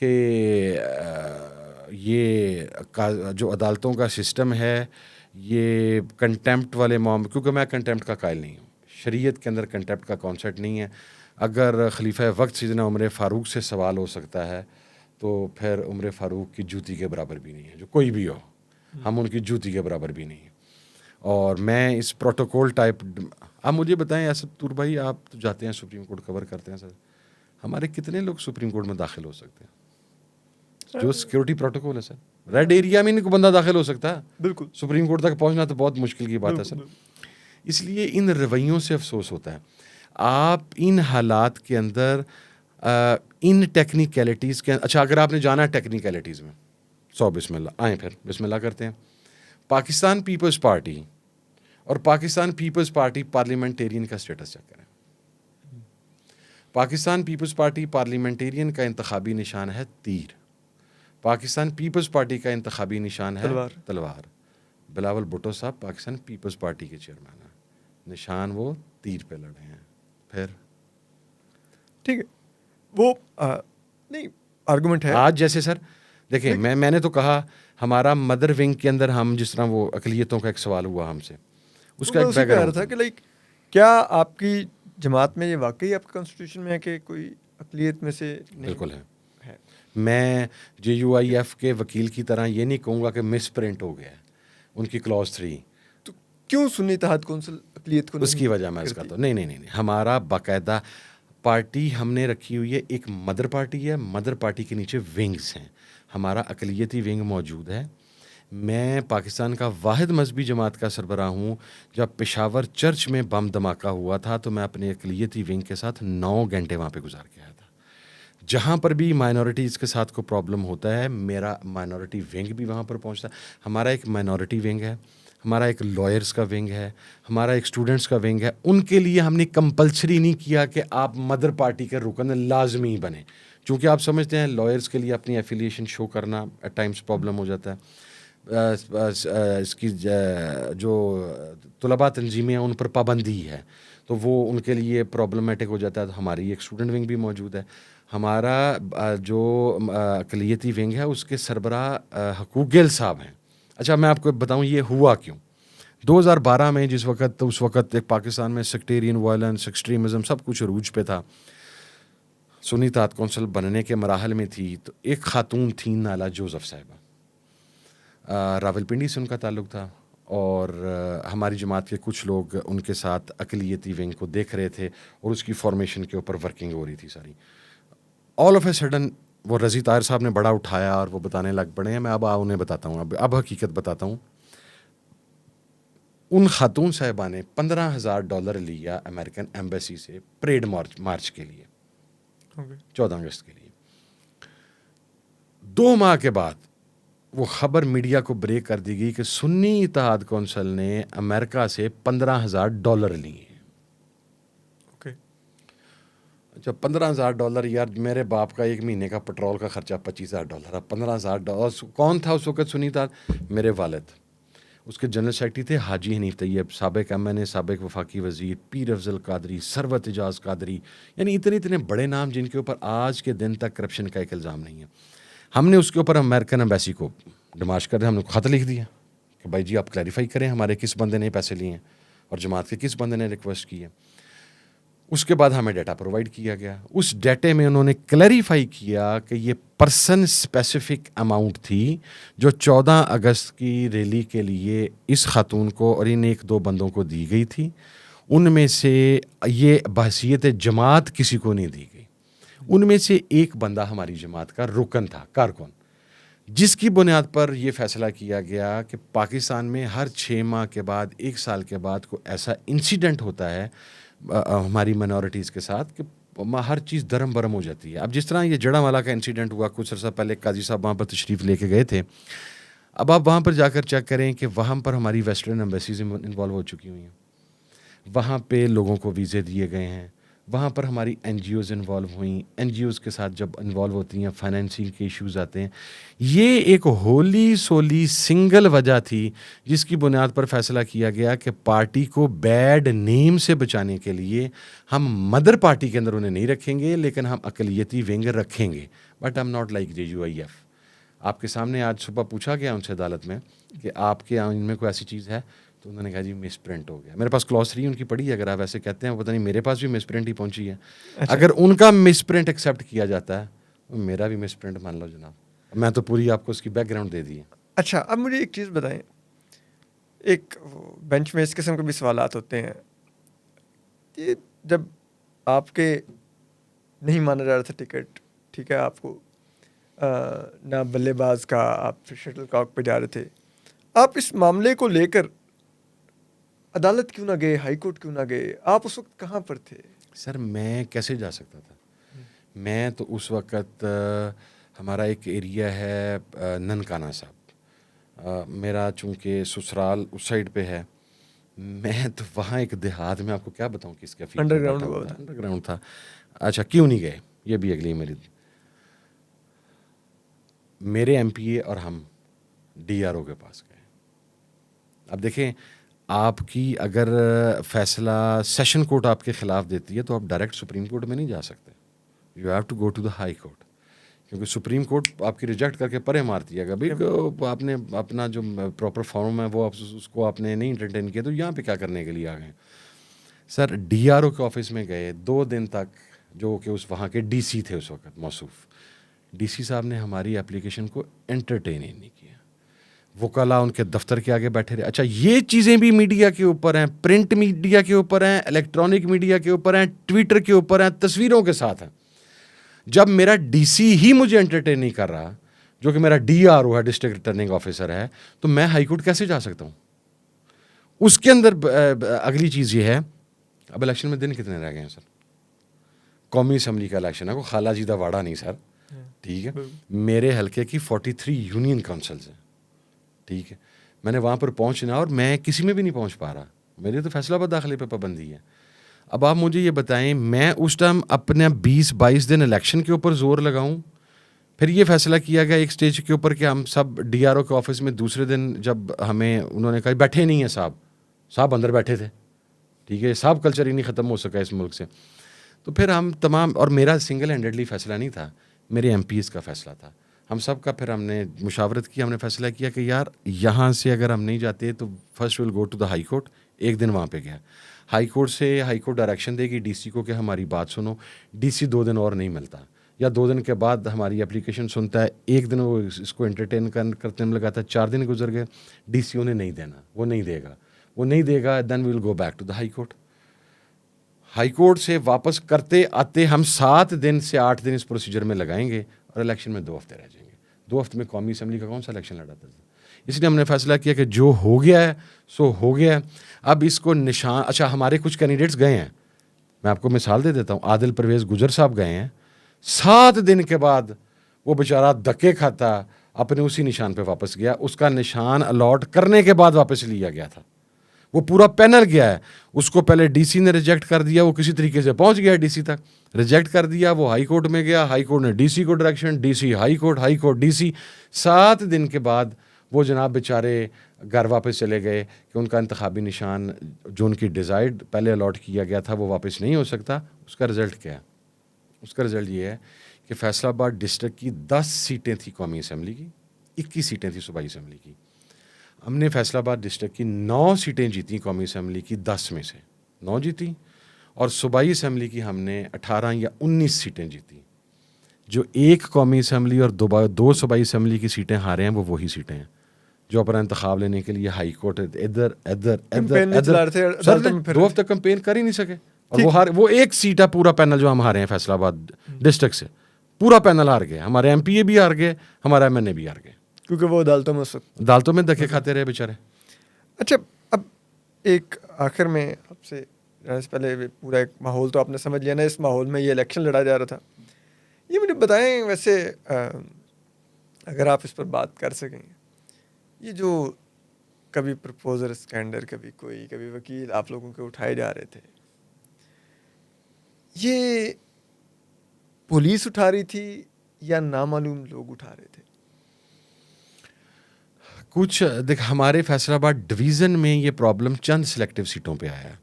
कि ये जो अदालतों का सिस्टम है ये कंटेम्प्ट वाले मामले, क्योंकि मैं कंटेम्प्ट का कायल नहीं हूँ, शरीयत के अंदर कंटेम्प्ट का कॉन्सेप्ट नहीं है। अगर खलीफा वक्त सैयदना उमर फ़ारूक से सवाल हो सकता है तो फिर उमर फ़ारूक की जूती के बराबर भी नहीं है, जो कोई भी हो, हम उनकी जूती के बराबर भी नहीं है। और मैं इस प्रोटोकॉल टाइप, आप मुझे बताएं असदुर भाई, आप तो जाते हैं सुप्रीम कोर्ट कवर करते हैं सर, हमारे कितने लोग सुप्रीम कोर्ट में दाखिल हो सकते हैं? जो सिक्योरिटी प्रोटोकॉल है सर, रेड एरिया में नहीं कोई बंदा दाखिल हो सकता है, बिल्कुल सुप्रीम कोर्ट तक पहुंचना तो बहुत मुश्किल की बात है सर। इसलिए इन रवैयों से अफसोस होता है। आप इन हालात के अंदर इन टेक्निकलिटीज़ के, अच्छा अगर आपने जाना है टेक्निकलिटीज़ में, 100 बिस्मिल्लाह, आए फिर बिस्मिल्लाह करते हैं। पाकिस्तान पीपल्स पार्टी और पाकिस्तान पीपल्स पार्टी पार्लियामेंटेरियन का स्टेटस चेक करें। पाकिस्तान पीपल्स पार्टी पार्लियामेंटेरियन का इंतखाबी निशान है तीर, पाकिस्तान पीपल्स पार्टी का इंतखाबी निशान है तलवार। बिलावल भुट्टो साहब पाकिस्तान पीपल्स पार्टी के चेयरमैन हैं, निशान वो तीर पे लड़े हैं। फिर ठीक है, वो नहीं आर्गुमेंट है। आज जैसे सर देखिए, मैंने तो कहा हमारा मदर विंग के अंदर हम जिस तरह वो अकलियतों का एक सवाल हुआ हमसे, उसका एक बैकग्राउंड था कि लाइक क्या आपकी जमात में ये वाकई आपके कॉन्स्टिट्यूशन में है कि कोई अकलियत में से नहीं? बिल्कुल है। मैं JUIF के वकील की तरह ये नहीं कहूँगा कि मिस प्रिंट हो गया है उनकी क्लॉज 3, तो क्यों सुन्नी इत्तेहाद कौंसिल अकलियत को उसकी वजह मैं इसका तो नहीं, हमारा बाकायदा पार्टी हमने रखी हुई है, एक मदर पार्टी है, मदर पार्टी के नीचे विंग्स हैं, हमारा अकलियती विंग मौजूद है। मैं पाकिस्तान का वाहिद मजहबी जमात का सरबराह हूँ। जब पेशावर चर्च में बम धमाका हुआ था तो मैं अपने अकलियती विंग के साथ 9 घंटे वहाँ पे गुजार के आया था। जहाँ पर भी माइनॉरिटीज़ के साथ कोई प्रॉब्लम होता है, मेरा माइनॉरिटी विंग भी वहाँ पर पहुँचता है। हमारा एक माइनॉरिटी विंग है, हमारा एक लॉयर्स का विंग है, हमारा एक स्टूडेंट्स का विंग है। उनके लिए हमने कंपलसरी नहीं किया कि आप मदर पार्टी के रुकन लाजमी बने, चूँकि आप समझते हैं लॉयर्स के लिए अपनी एफिलिएशन शो करना एट टाइम्स प्रॉब्लम हो जाता है। इसकी जो तलबा तंजीमें हैं उन पर पाबंदी है तो वो उनके लिए प्रॉब्लमेटिक हो जाता है। तो हमारी एक स्टूडेंट विंग भी मौजूद है। हमारा जो अकलियती विंग है उसके सरबराह हकूक गिल साहब हैं। अच्छा मैं आपको बताऊं ये हुआ क्यों। 2012 में जिस वक्त उस वक्त एक पाकिस्तान में सेक्टेरियन वायलेंस, एक्सट्रीमिज़म सब कुछ अरूज पे था, सुन्नी इत्तेहाद कौंसिल बनने के मराहल में थी, तो एक खातून थी नाला जोसेफ साहिबा, रावलपिंडी से उनका ताल्लुक़ था और हमारी जमात के कुछ लोग उनके साथ अकलियती विंग को देख रहे थे और उसकी फॉर्मेशन के ऊपर वर्किंग हो रही थी सारी। ऑल ऑफ ए सडन वो रज़ी ताहिर साहब ने बड़ा उठाया और वो बताने लग पड़े हैं। मैं अब उन्हें बताता हूँ, अब हकीकत बताता हूँ। उन खातून साहिबा ने $15,000 लिया अमेरिकन एम्बेसी से परेड मार्च के लिए, 14 अगस्त के लिए। 2 माह के बाद वो खबर मीडिया को ब्रेक कर दी गई कि सुन्नी इत्तेहाद कौंसिल ने अमेरिका से $15,000 लिए। अच्छा $15,000 यार, मेरे बाप का एक महीने का पेट्रोल का खर्चा $25,000। $15,000 कौन था उस वक्त सुन्नी इत्तेहाद? मेरे वालिद, उसके जनरल सेक्रेटरी थे हाजी हनीफ तैयब, साबिक MNA, साबिक वफाकी वज़ीर, पीर अफजल कादरी, सरवत एजाज कादरी, यानी इतने इतने बड़े नाम जिनके ऊपर आज के दिन तक करप्शन का एक इल्ज़ाम नहीं है। हमने उसके ऊपर अमेरिकन एम्बेसी को डिमांड कर, हमने ख़त लिख दिया कि भाई जी आप क्लैरिफाई करें हमारे किस बंदे ने पैसे लिए हैं और जमात के किस बंदे ने रिक्वेस्ट की है। उसके बाद हमें डाटा प्रोवाइड किया गया। उस डाटे में उन्होंने क्लैरिफाई किया कि ये पर्सन स्पेसिफिक अमाउंट थी जो 14 अगस्त की रैली के लिए इस खातून को और इन 1-2 बंदों को दी गई थी। उनमें से ये बहसीयत जमात किसी को नहीं दी गई। उनमें से एक बंदा हमारी जमात का रुकन था, कारकुन, जिसकी बुनियाद पर यह फ़ैसला किया गया कि पाकिस्तान में हर 6 माह के बाद, 1 साल के बाद कोई ऐसा इंसिडेंट होता है हमारी माइनॉरिटीज़ के साथ कि हर चीज़ दरम बरम हो जाती है। अब जिस तरह ये जड़ावाला का इंसिडेंट हुआ, कुछ अर्सा पहले काजी साहब वहाँ पर तशरीफ़ लेके गए थे। अब आप वहाँ पर जाकर चेक करें कि वहाँ पर हमारी वेस्टर्न एम्बेसीज इन्वॉल्व हो चुकी हुई हैं, वहाँ पे लोगों को वीज़े दिए गए हैं, वहाँ पर हमारी NGOs इन्वॉल्व हुई। NGOs के साथ जब इन्वॉल्व होती हैं, फाइनेंसिंग के इश्यूज़ आते हैं। ये एक होली सोली सिंगल वजह थी जिसकी बुनियाद पर फैसला किया गया कि पार्टी को बैड नेम से बचाने के लिए हम मदर पार्टी के अंदर उन्हें नहीं रखेंगे, लेकिन हम अकलियती विंग रखेंगे। But I am not like JUIF। आपके सामने आज सुबह पूछा गया उनसे अदालत में कि आपके यहाँ इनमें कोई ऐसी चीज़ है, तो उन्होंने कहा जी मिस प्रिंट हो गया। मेरे पास क्लॉज 3 उनकी पड़ी है, अगर आप ऐसे कहते हैं, पता नहीं मेरे पास भी मिस प्रिंट ही पहुंची है। अच्छा। अगर उनका मिस प्रिंट एक्सेप्ट किया जाता है तो मेरा भी मिस प्रिंट मान लो जनाब। मैं तो पूरी आपको उसकी बैकग्राउंड दे दी है। अच्छा, अब मुझे एक चीज़ बताएं, एक बेंच में इस किस्म के भी सवालात होते हैं कि जब आपके नहीं माना जा रहा था टिकट, ठीक है, आपको ना बल्लेबाज का, आप फिर शटल कॉक पे जा रहे थे, आप इस मामले को लेकर अदालत क्यों ना गए, हाई कोर्ट क्यों ना गए, आप उस वक्त कहाँ पर थे? सर मैं कैसे जा सकता था? मैं तो उस वक़्त हमारा एक एरिया है ननकाना साहब, मेरा चूँकि ससुराल उस साइड पे है, मैं तो वहाँ एक देहात में आपको क्या बताऊँ किसका फील्ड में अंडरग्राउंड बैठा हुआ हुआ था, था। अंडरग्राउंड था। अच्छा क्यों नहीं गए, ये भी अगली मेरी। मेरे एमपीए और हम डीआरओ के पास गए। अब देखें, आपकी अगर फैसला सेशन कोर्ट आपके खिलाफ देती है तो आप डायरेक्ट सुप्रीम कोर्ट में नहीं जा सकते, you have to go to the high court, क्योंकि सुप्रीम कोर्ट आपकी रिजेक्ट करके परे मारती है। भाई आपने अपना जो प्रॉपर फॉर्म है वो उसको आपने नहीं एंटरटेन किया, तो यहाँ पे क्या करने के लिए आ गए? सर डीआरओ के ऑफिस में गए 2 दिन तक, जो कि उस वहाँ के डीसी थे उस वक्त मौसूफ, डीसी साहब ने हमारी एप्लीकेशन को एंटरटेन ही नहीं किया। वकला उनके दफ्तर के आगे बैठे रहे। अच्छा ये चीज़ें भी मीडिया के ऊपर हैं, प्रिंट मीडिया के ऊपर हैं, इलेक्ट्रॉनिक मीडिया के ऊपर हैं, ट्विटर के ऊपर हैं, तस्वीरों के साथ हैं। जब मेरा डीसी ही मुझे एंटरटेन नहीं कर रहा, जो कि मेरा डीआरओ है, डिस्ट्रिक्ट रिटर्निंग ऑफिसर है, तो मैं हाईकोर्ट कैसे जा सकता हूँ? उसके अंदर अगली चीज़ ये है, अब इलेक्शन में दिन कितने रह गए हैं सर? कौमी असम्बली का इलेक्शन है, को खाला जी दा वाड़ा नहीं सर, ठीक है। मेरे हल्के की 43 यूनियन काउंसिल्स हैं, ठीक है। मैंने वहाँ पर पहुँचना और मैं किसी में भी नहीं पहुँच पा रहा, मेरे तो फैसलाबाद दाखिले पे पाबंदी है। अब आप मुझे ये बताएं, मैं उस टाइम अपने 20-22 दिन इलेक्शन के ऊपर जोर लगाऊं, फिर ये फैसला किया गया एक स्टेज के ऊपर कि हम सब डीआरओ के ऑफिस में दूसरे दिन, जब हमें उन्होंने कहा बैठे नहीं हैं साहब अंदर बैठे थे, ठीक है, साहब कल्चर ही नहीं ख़त्म हो सका इस मुल्क से। तो फिर हम तमाम, और मेरा सिंगल हैंडेडली फैसला नहीं था, मेरे एमपीज़ का फैसला था, हम सब का। फिर हमने मुशावरत की, हमने फैसला किया कि यार यहाँ से अगर हम नहीं जाते तो first will go to the high court. एक दिन वहाँ पे गया, हाई कोर्ट डायरेक्शन देगी डीसी को कि हमारी बात सुनो। डीसी 2 दिन और नहीं मिलता, या 2 दिन के बाद हमारी एप्लीकेशन सुनता है, एक दिन वो इसको एंटरटेन करने में लगाता है, 4 दिन गुजर गए, डीसी उन्हें नहीं देना, वो नहीं देगा, then we will go back to the high court. High court से वापस करते आते हम 7 दिन से 8 दिन इस प्रोसीजर में लगाएंगे और इलेक्शन में 2 हफ्ते रह जाएंगे। 2 हफ्ते में कौमी असम्बली का कौन सा इलेक्शन लड़ा था? इसलिए हमने फैसला किया कि जो हो गया है सो हो गया है, अब इसको निशान। अच्छा हमारे कुछ कैंडिडेट्स गए हैं, मैं आपको मिसाल दे देता हूँ, आदिल परवेज़ गुजर साहब गए हैं, 7 दिन के बाद वो बेचारा धक्के खाता अपने उसी निशान पे वापस गया, उसका निशान अलॉट करने के बाद वापस लिया गया था। वो पूरा पैनल गया है, उसको पहले डीसी ने रिजेक्ट कर दिया, वो किसी तरीके से पहुंच गया डीसी तक, रिजेक्ट कर दिया, वो हाई कोर्ट में गया, हाई कोर्ट ने डीसी को direction, DC high court DC. 7 दिन के बाद वो जनाब बेचारे घर वापस चले गए कि उनका इंतखाबी निशान जो उनकी डिज़ायर्ड पहले अलॉट किया गया था वो वापस नहीं हो सकता। उसका रिज़ल्ट क्या है? उसका रिज़ल्ट ये है कि फैसलाबाद डिस्ट्रिक्ट की 10 सीटें थी कौमी असम्बली की, 21 सीटें थी सूबाई असम्बली की। हमने फैसलाबाद डिस्ट्रिक्ट की 9 सीटें जीती, कौमी असम्बली की 10 में से 9 जीती, और सूबाई असम्बली की हमने 18 या 19 सीटें जीती। जो एक कौमी असम्बली और 2 सूबाई असम्बली की सीटें हारे हैं वो वही सीटें हैं जो अपना इंतखाब लेने के लिए हाई कोर्ट इधर सर 2 हफ्ते कैंपेन कर ही नहीं सके, और वो एक सीट है पूरा पैनल जो हम हारे हैं फैसलाबाद डिस्ट्रिक्ट से, पूरा पैनल हार गए, हमारे एमपीए भी हार गए, हमारा एमएनए भी हार गए, क्योंकि वो अदालतों में धक्के खाते रहे बेचारे। अच्छा, अब एक आखिर में आपसे जाने से पहले पूरा एक माहौल तो आपने समझ लिया ना, इस माहौल में ये इलेक्शन लड़ा जा रहा था, ये मुझे बताएं वैसे अगर आप इस पर बात कर सकें, ये जो कभी प्रपोजर स्कैंडल, कभी वकील आप लोगों के उठाए जा रहे थे, ये पुलिस उठा रही थी या नामालूम लोग उठा रहे थे? कुछ देख, हमारे फैसलाबाद डिवीज़न में ये प्रॉब्लम चंद सिलेक्टिव सीटों पे आया है।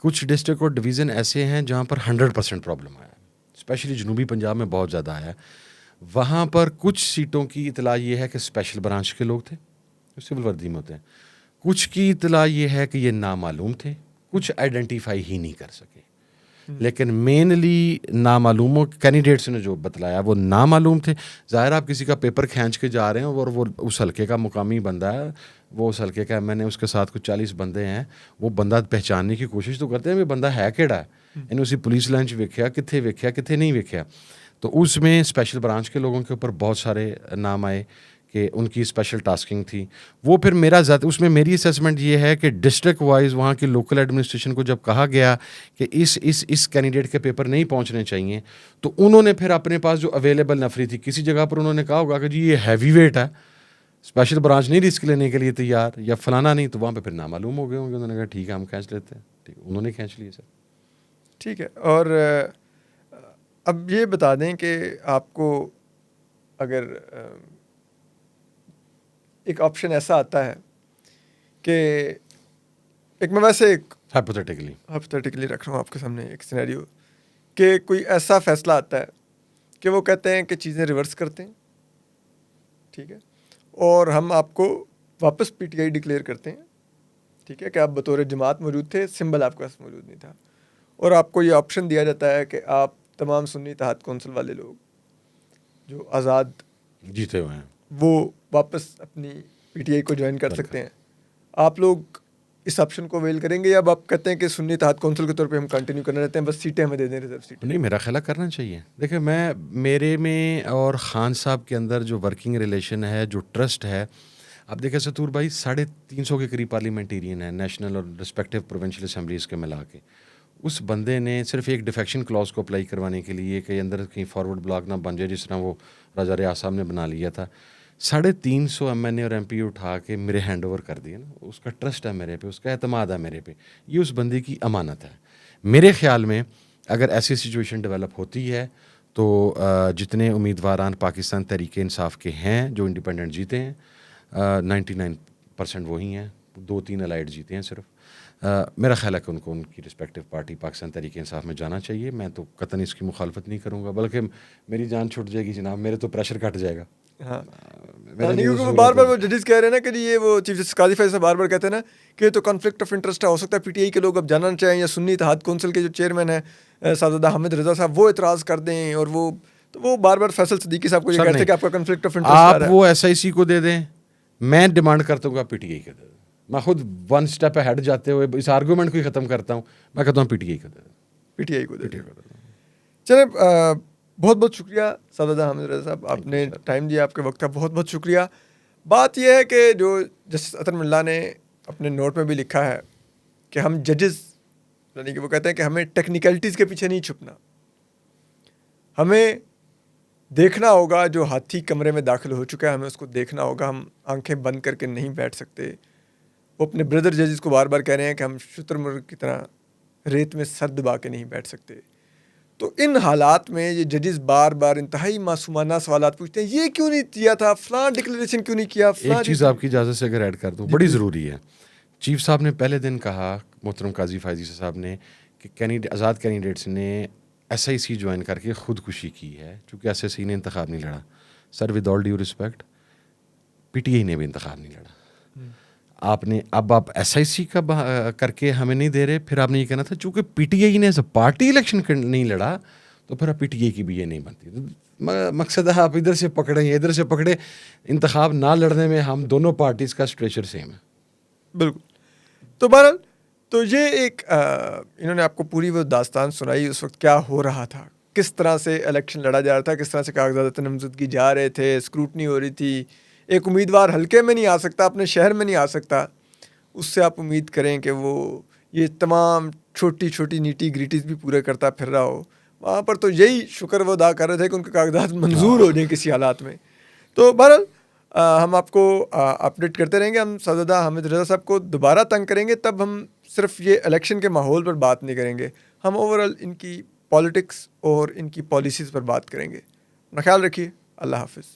कुछ डिस्ट्रिक्ट और डिवीज़न ऐसे हैं जहाँ पर 100% प्रॉब्लम आया, स्पेशली जनूबी पंजाब में बहुत ज़्यादा आया। वहाँ पर कुछ सीटों की इतला ये है कि स्पेशल ब्रांच के लोग थे, सिविल वर्दी में होते हैं, कुछ की इतला ये है कि ये नामालूम थे, कुछ आइडेंटिफाई ही नहीं कर सके। लेकिन मेनली नामालूमों कैंडिडेट्स ने जो बतलाया वो नामालूम थे। ज़ाहिर आप किसी का पेपर खींच के जा रहे हैं और वो उस हल्के का मुकामी बंदा है, वो उस हल्के का मैंने उसके साथ कुछ 40 बंदे हैं, वो बंदा पहचानने की कोशिश तो करते हैं कि बंदा है केड़ा है। इन्हें उसी पुलिस लाइन वेख्या कितने नहीं वेख्या। तो उसमें स्पेशल ब्रांच के लोगों के ऊपर बहुत सारे नाम आए कि उनकी स्पेशल टास्किंग थी। वो फिर मेरा उसमें मेरी असेसमेंट ये है कि डिस्ट्रिक्ट वाइज वहाँ की लोकल एडमिनिस्ट्रेशन को जब कहा गया कि इस कैंडिडेट के पेपर नहीं पहुँचने चाहिए, तो उन्होंने फिर अपने पास जो अवेलेबल नफरी थी, किसी जगह पर उन्होंने कहा होगा कि जी ये हैवी वेट है, स्पेशल ब्रांच नहीं रिस्क लेने के लिए तैयार, या फलाना नहीं, तो वहाँ पर फिर नामालूम हो गए होंगे। उन्होंने कहा ठीक है हम खींच लेते हैं, ठीक, उन्होंने खींच लिए सर। ठीक है। और अब ये बता दें कि आपको अगर एक ऑप्शन ऐसा आता है कि एक मैं वैसे एक हाइपोथेटिकली रख रहा हूँ आपके सामने एक सिनेरियो कि कोई ऐसा फैसला आता है कि वो कहते हैं कि चीज़ें रिवर्स करते हैं, ठीक है, और हम आपको वापस पीटीआई डिक्लेयर करते हैं, ठीक है, कि आप बतौर जमात मौजूद थे, सिंबल आपके पास मौजूद नहीं था, और आपको ये ऑप्शन दिया जाता है कि आप तमाम सुन्नी इत्तेहाद कौंसिल वाले लोग जो आज़ाद जीते हुए हैं वो वापस अपनी पीटीआई को ज्वाइन कर सकते हैं। आप लोग इस ऑप्शन को अवेल करेंगे या अब आप कहते हैं कि सुन्नी इत्तेहाद कौंसिल के तौर पे हम कंटिन्यू करना रहते हैं, बस सीटें हमें दे दें, रिजर्व सीटें? नहीं, मेरा ख्याल करना चाहिए। देखिए, मेरे में और ख़ान साहब के अंदर जो वर्किंग रिलेशन है, जो ट्रस्ट है, आप देखें सतूर भाई 350 के करीब पार्लियामेंटेरियन है नेशनल और रिस्पेक्टिव प्रोविंशियल असम्बलीज़ के मिला के। उस बंदे ने सिर्फ एक डिफेक्शन क्लॉज को अप्लाई करवाने के लिए कि अंदर कहीं फॉरवर्ड ब्लॉक ना बन जाए, जिस तरह वो राजा रियाज साहब ने बना लिया था, 350 MNA और MP उठा के मेरे हैंड ओवर कर दिए ना। उसका ट्रस्ट है मेरे पे, उसका एतमाद है मेरे पे, ये उस बंदे की अमानत है। मेरे ख्याल में अगर ऐसी सिचुएशन डेवलप होती है तो जितने उम्मीदवारान पाकिस्तान तहरीक इंसाफ के हैं जो इंडिपेंडेंट जीते हैं, 99% वही हैं, 2-3 अलाइड जीते हैं सिर्फ। मेरा ख्याल है कि उनको उनकी रिस्पेक्टिव पार्टी पाकिस्तान तहरीक इंसाफ में जाना चाहिए। मैं तो कतई इसकी मुखालफत नहीं करूँगा, बल्कि मेरी जान छूट जाएगी जनाब, मेरे तो प्रेशर घट जाएगा। हाँ, नहीं, क्योंकि वो बार-बार वो जजेस कह रहे हैं ना कि ये वो चीफ जस्टिस काजी फैज़ साहब बार-बार कहते हैं ना कि ये तो कॉन्फ्लिक्ट ऑफ इंटरेस्ट हो सकता है, पीटीआई के लोग अब जाना चाहें या सुन्नी इत्तेहाद कौंसिल के जो चेयरमैन है साहबजादा हामिद रज़ा साहब वो इतराज़ कर दें, और वो बार-बार फैसल सिद्दीकी साहब को ये कहते हैं कि आपका कॉन्फ्लिक्ट ऑफ इंटरेस्ट आ रहा है। आप वो SIC को दे दें, मैं डिमांड करता हूँ पीटीआई का दे दें। मैं खुद 1 स्टेप अहेड जाते हुए इस आर्गूमेंट को ही ख़त्म करता हूँ, मैं कहता हूँ पीटीआई को दे दें, पीटीआई को दे दें। चलिए, बहुत बहुत शुक्रिया साहबजादा हामिद रज़ा साहब, आपने टाइम दिया, आपके वक्त का बहुत बहुत शुक्रिया। बात यह है कि जो जस्टिस अतर मिल्ला ने अपने नोट में भी लिखा है कि हम जजेस, यानी कि वो कहते हैं कि हमें टेक्निकलिटीज़ के पीछे नहीं छुपना, हमें देखना होगा जो हाथी कमरे में दाखिल हो चुका है, हमें उसको देखना होगा, हम आंखें बंद करके नहीं बैठ सकते। वो अपने ब्रदर जजेस को बार बार कह रहे हैं कि हम शुतुरमुर्ग की तरह रेत में सर दबा के नहीं बैठ सकते। तो इन हालात में ये जजेस बार बार इंतहाई मासूमाना सवालात पूछते हैं, ये क्यों नहीं किया था, फलां डिक्लेरेशन क्यों नहीं किया। एक चीज़ आपकी इजाज़त से अगर ऐड कर दूँ, बड़ी ज़रूरी है। चीफ साहब ने पहले दिन कहा, मोहतरम काजी फायजी साहब ने, कि आज़ाद कैंडिडेट्स ने SIC ज्वाइन करके ख़ुदकुशी की है, चूँकि SIC ने इंतखाब नहीं लड़ा। Sir, with all due respect, PTI ने भी इंतखाब नहीं लड़ा। आपने अब आप SIC का करके हमें नहीं दे रहे, फिर आपने ये कहना था चूँकि PTI ने एज अ पार्टी इलेक्शन नहीं लड़ा तो फिर अब PTI की भी ये नहीं बनती। तो मकसद है आप इधर से पकड़ें इधर से पकड़े, इंतखाब ना लड़ने में हम दोनों पार्टीज़ का स्ट्रेचर सेम है। बिल्कुल। तो बहरहाल, तो ये एक इन्होंने आपको पूरी वो दास्तान सुनाई, उस वक्त क्या हो रहा था, किस तरह से इलेक्शन लड़ा जा रहा था, किस तरह से कागजात नामजदगी जा रहे थे, स्क्रूटनी हो रही थी। एक उम्मीदवार हल्के में नहीं आ सकता, अपने शहर में नहीं आ सकता, उससे आप उम्मीद करें कि वो ये तमाम छोटी छोटी नीटी ग्रीटीज़ भी पूरे करता फिर रहा हो। वहाँ पर तो यही शुक्र वो अदा कर रहे थे कि उनके कागजात मंजूर हो जाए किसी हालात में। तो बहरहाल हम आपको अपडेट करते रहेंगे। हम साहबजादा हामिद रज़ा साहब को दोबारा तंग करेंगे, तब हम सिर्फ ये इलेक्शन के माहौल पर बात नहीं करेंगे, हम ओवरऑल इनकी पॉलिटिक्स और इनकी पॉलिसीज़ पर बात करेंगे। अपना ख्याल रखिए। अल्लाह हाफिज़।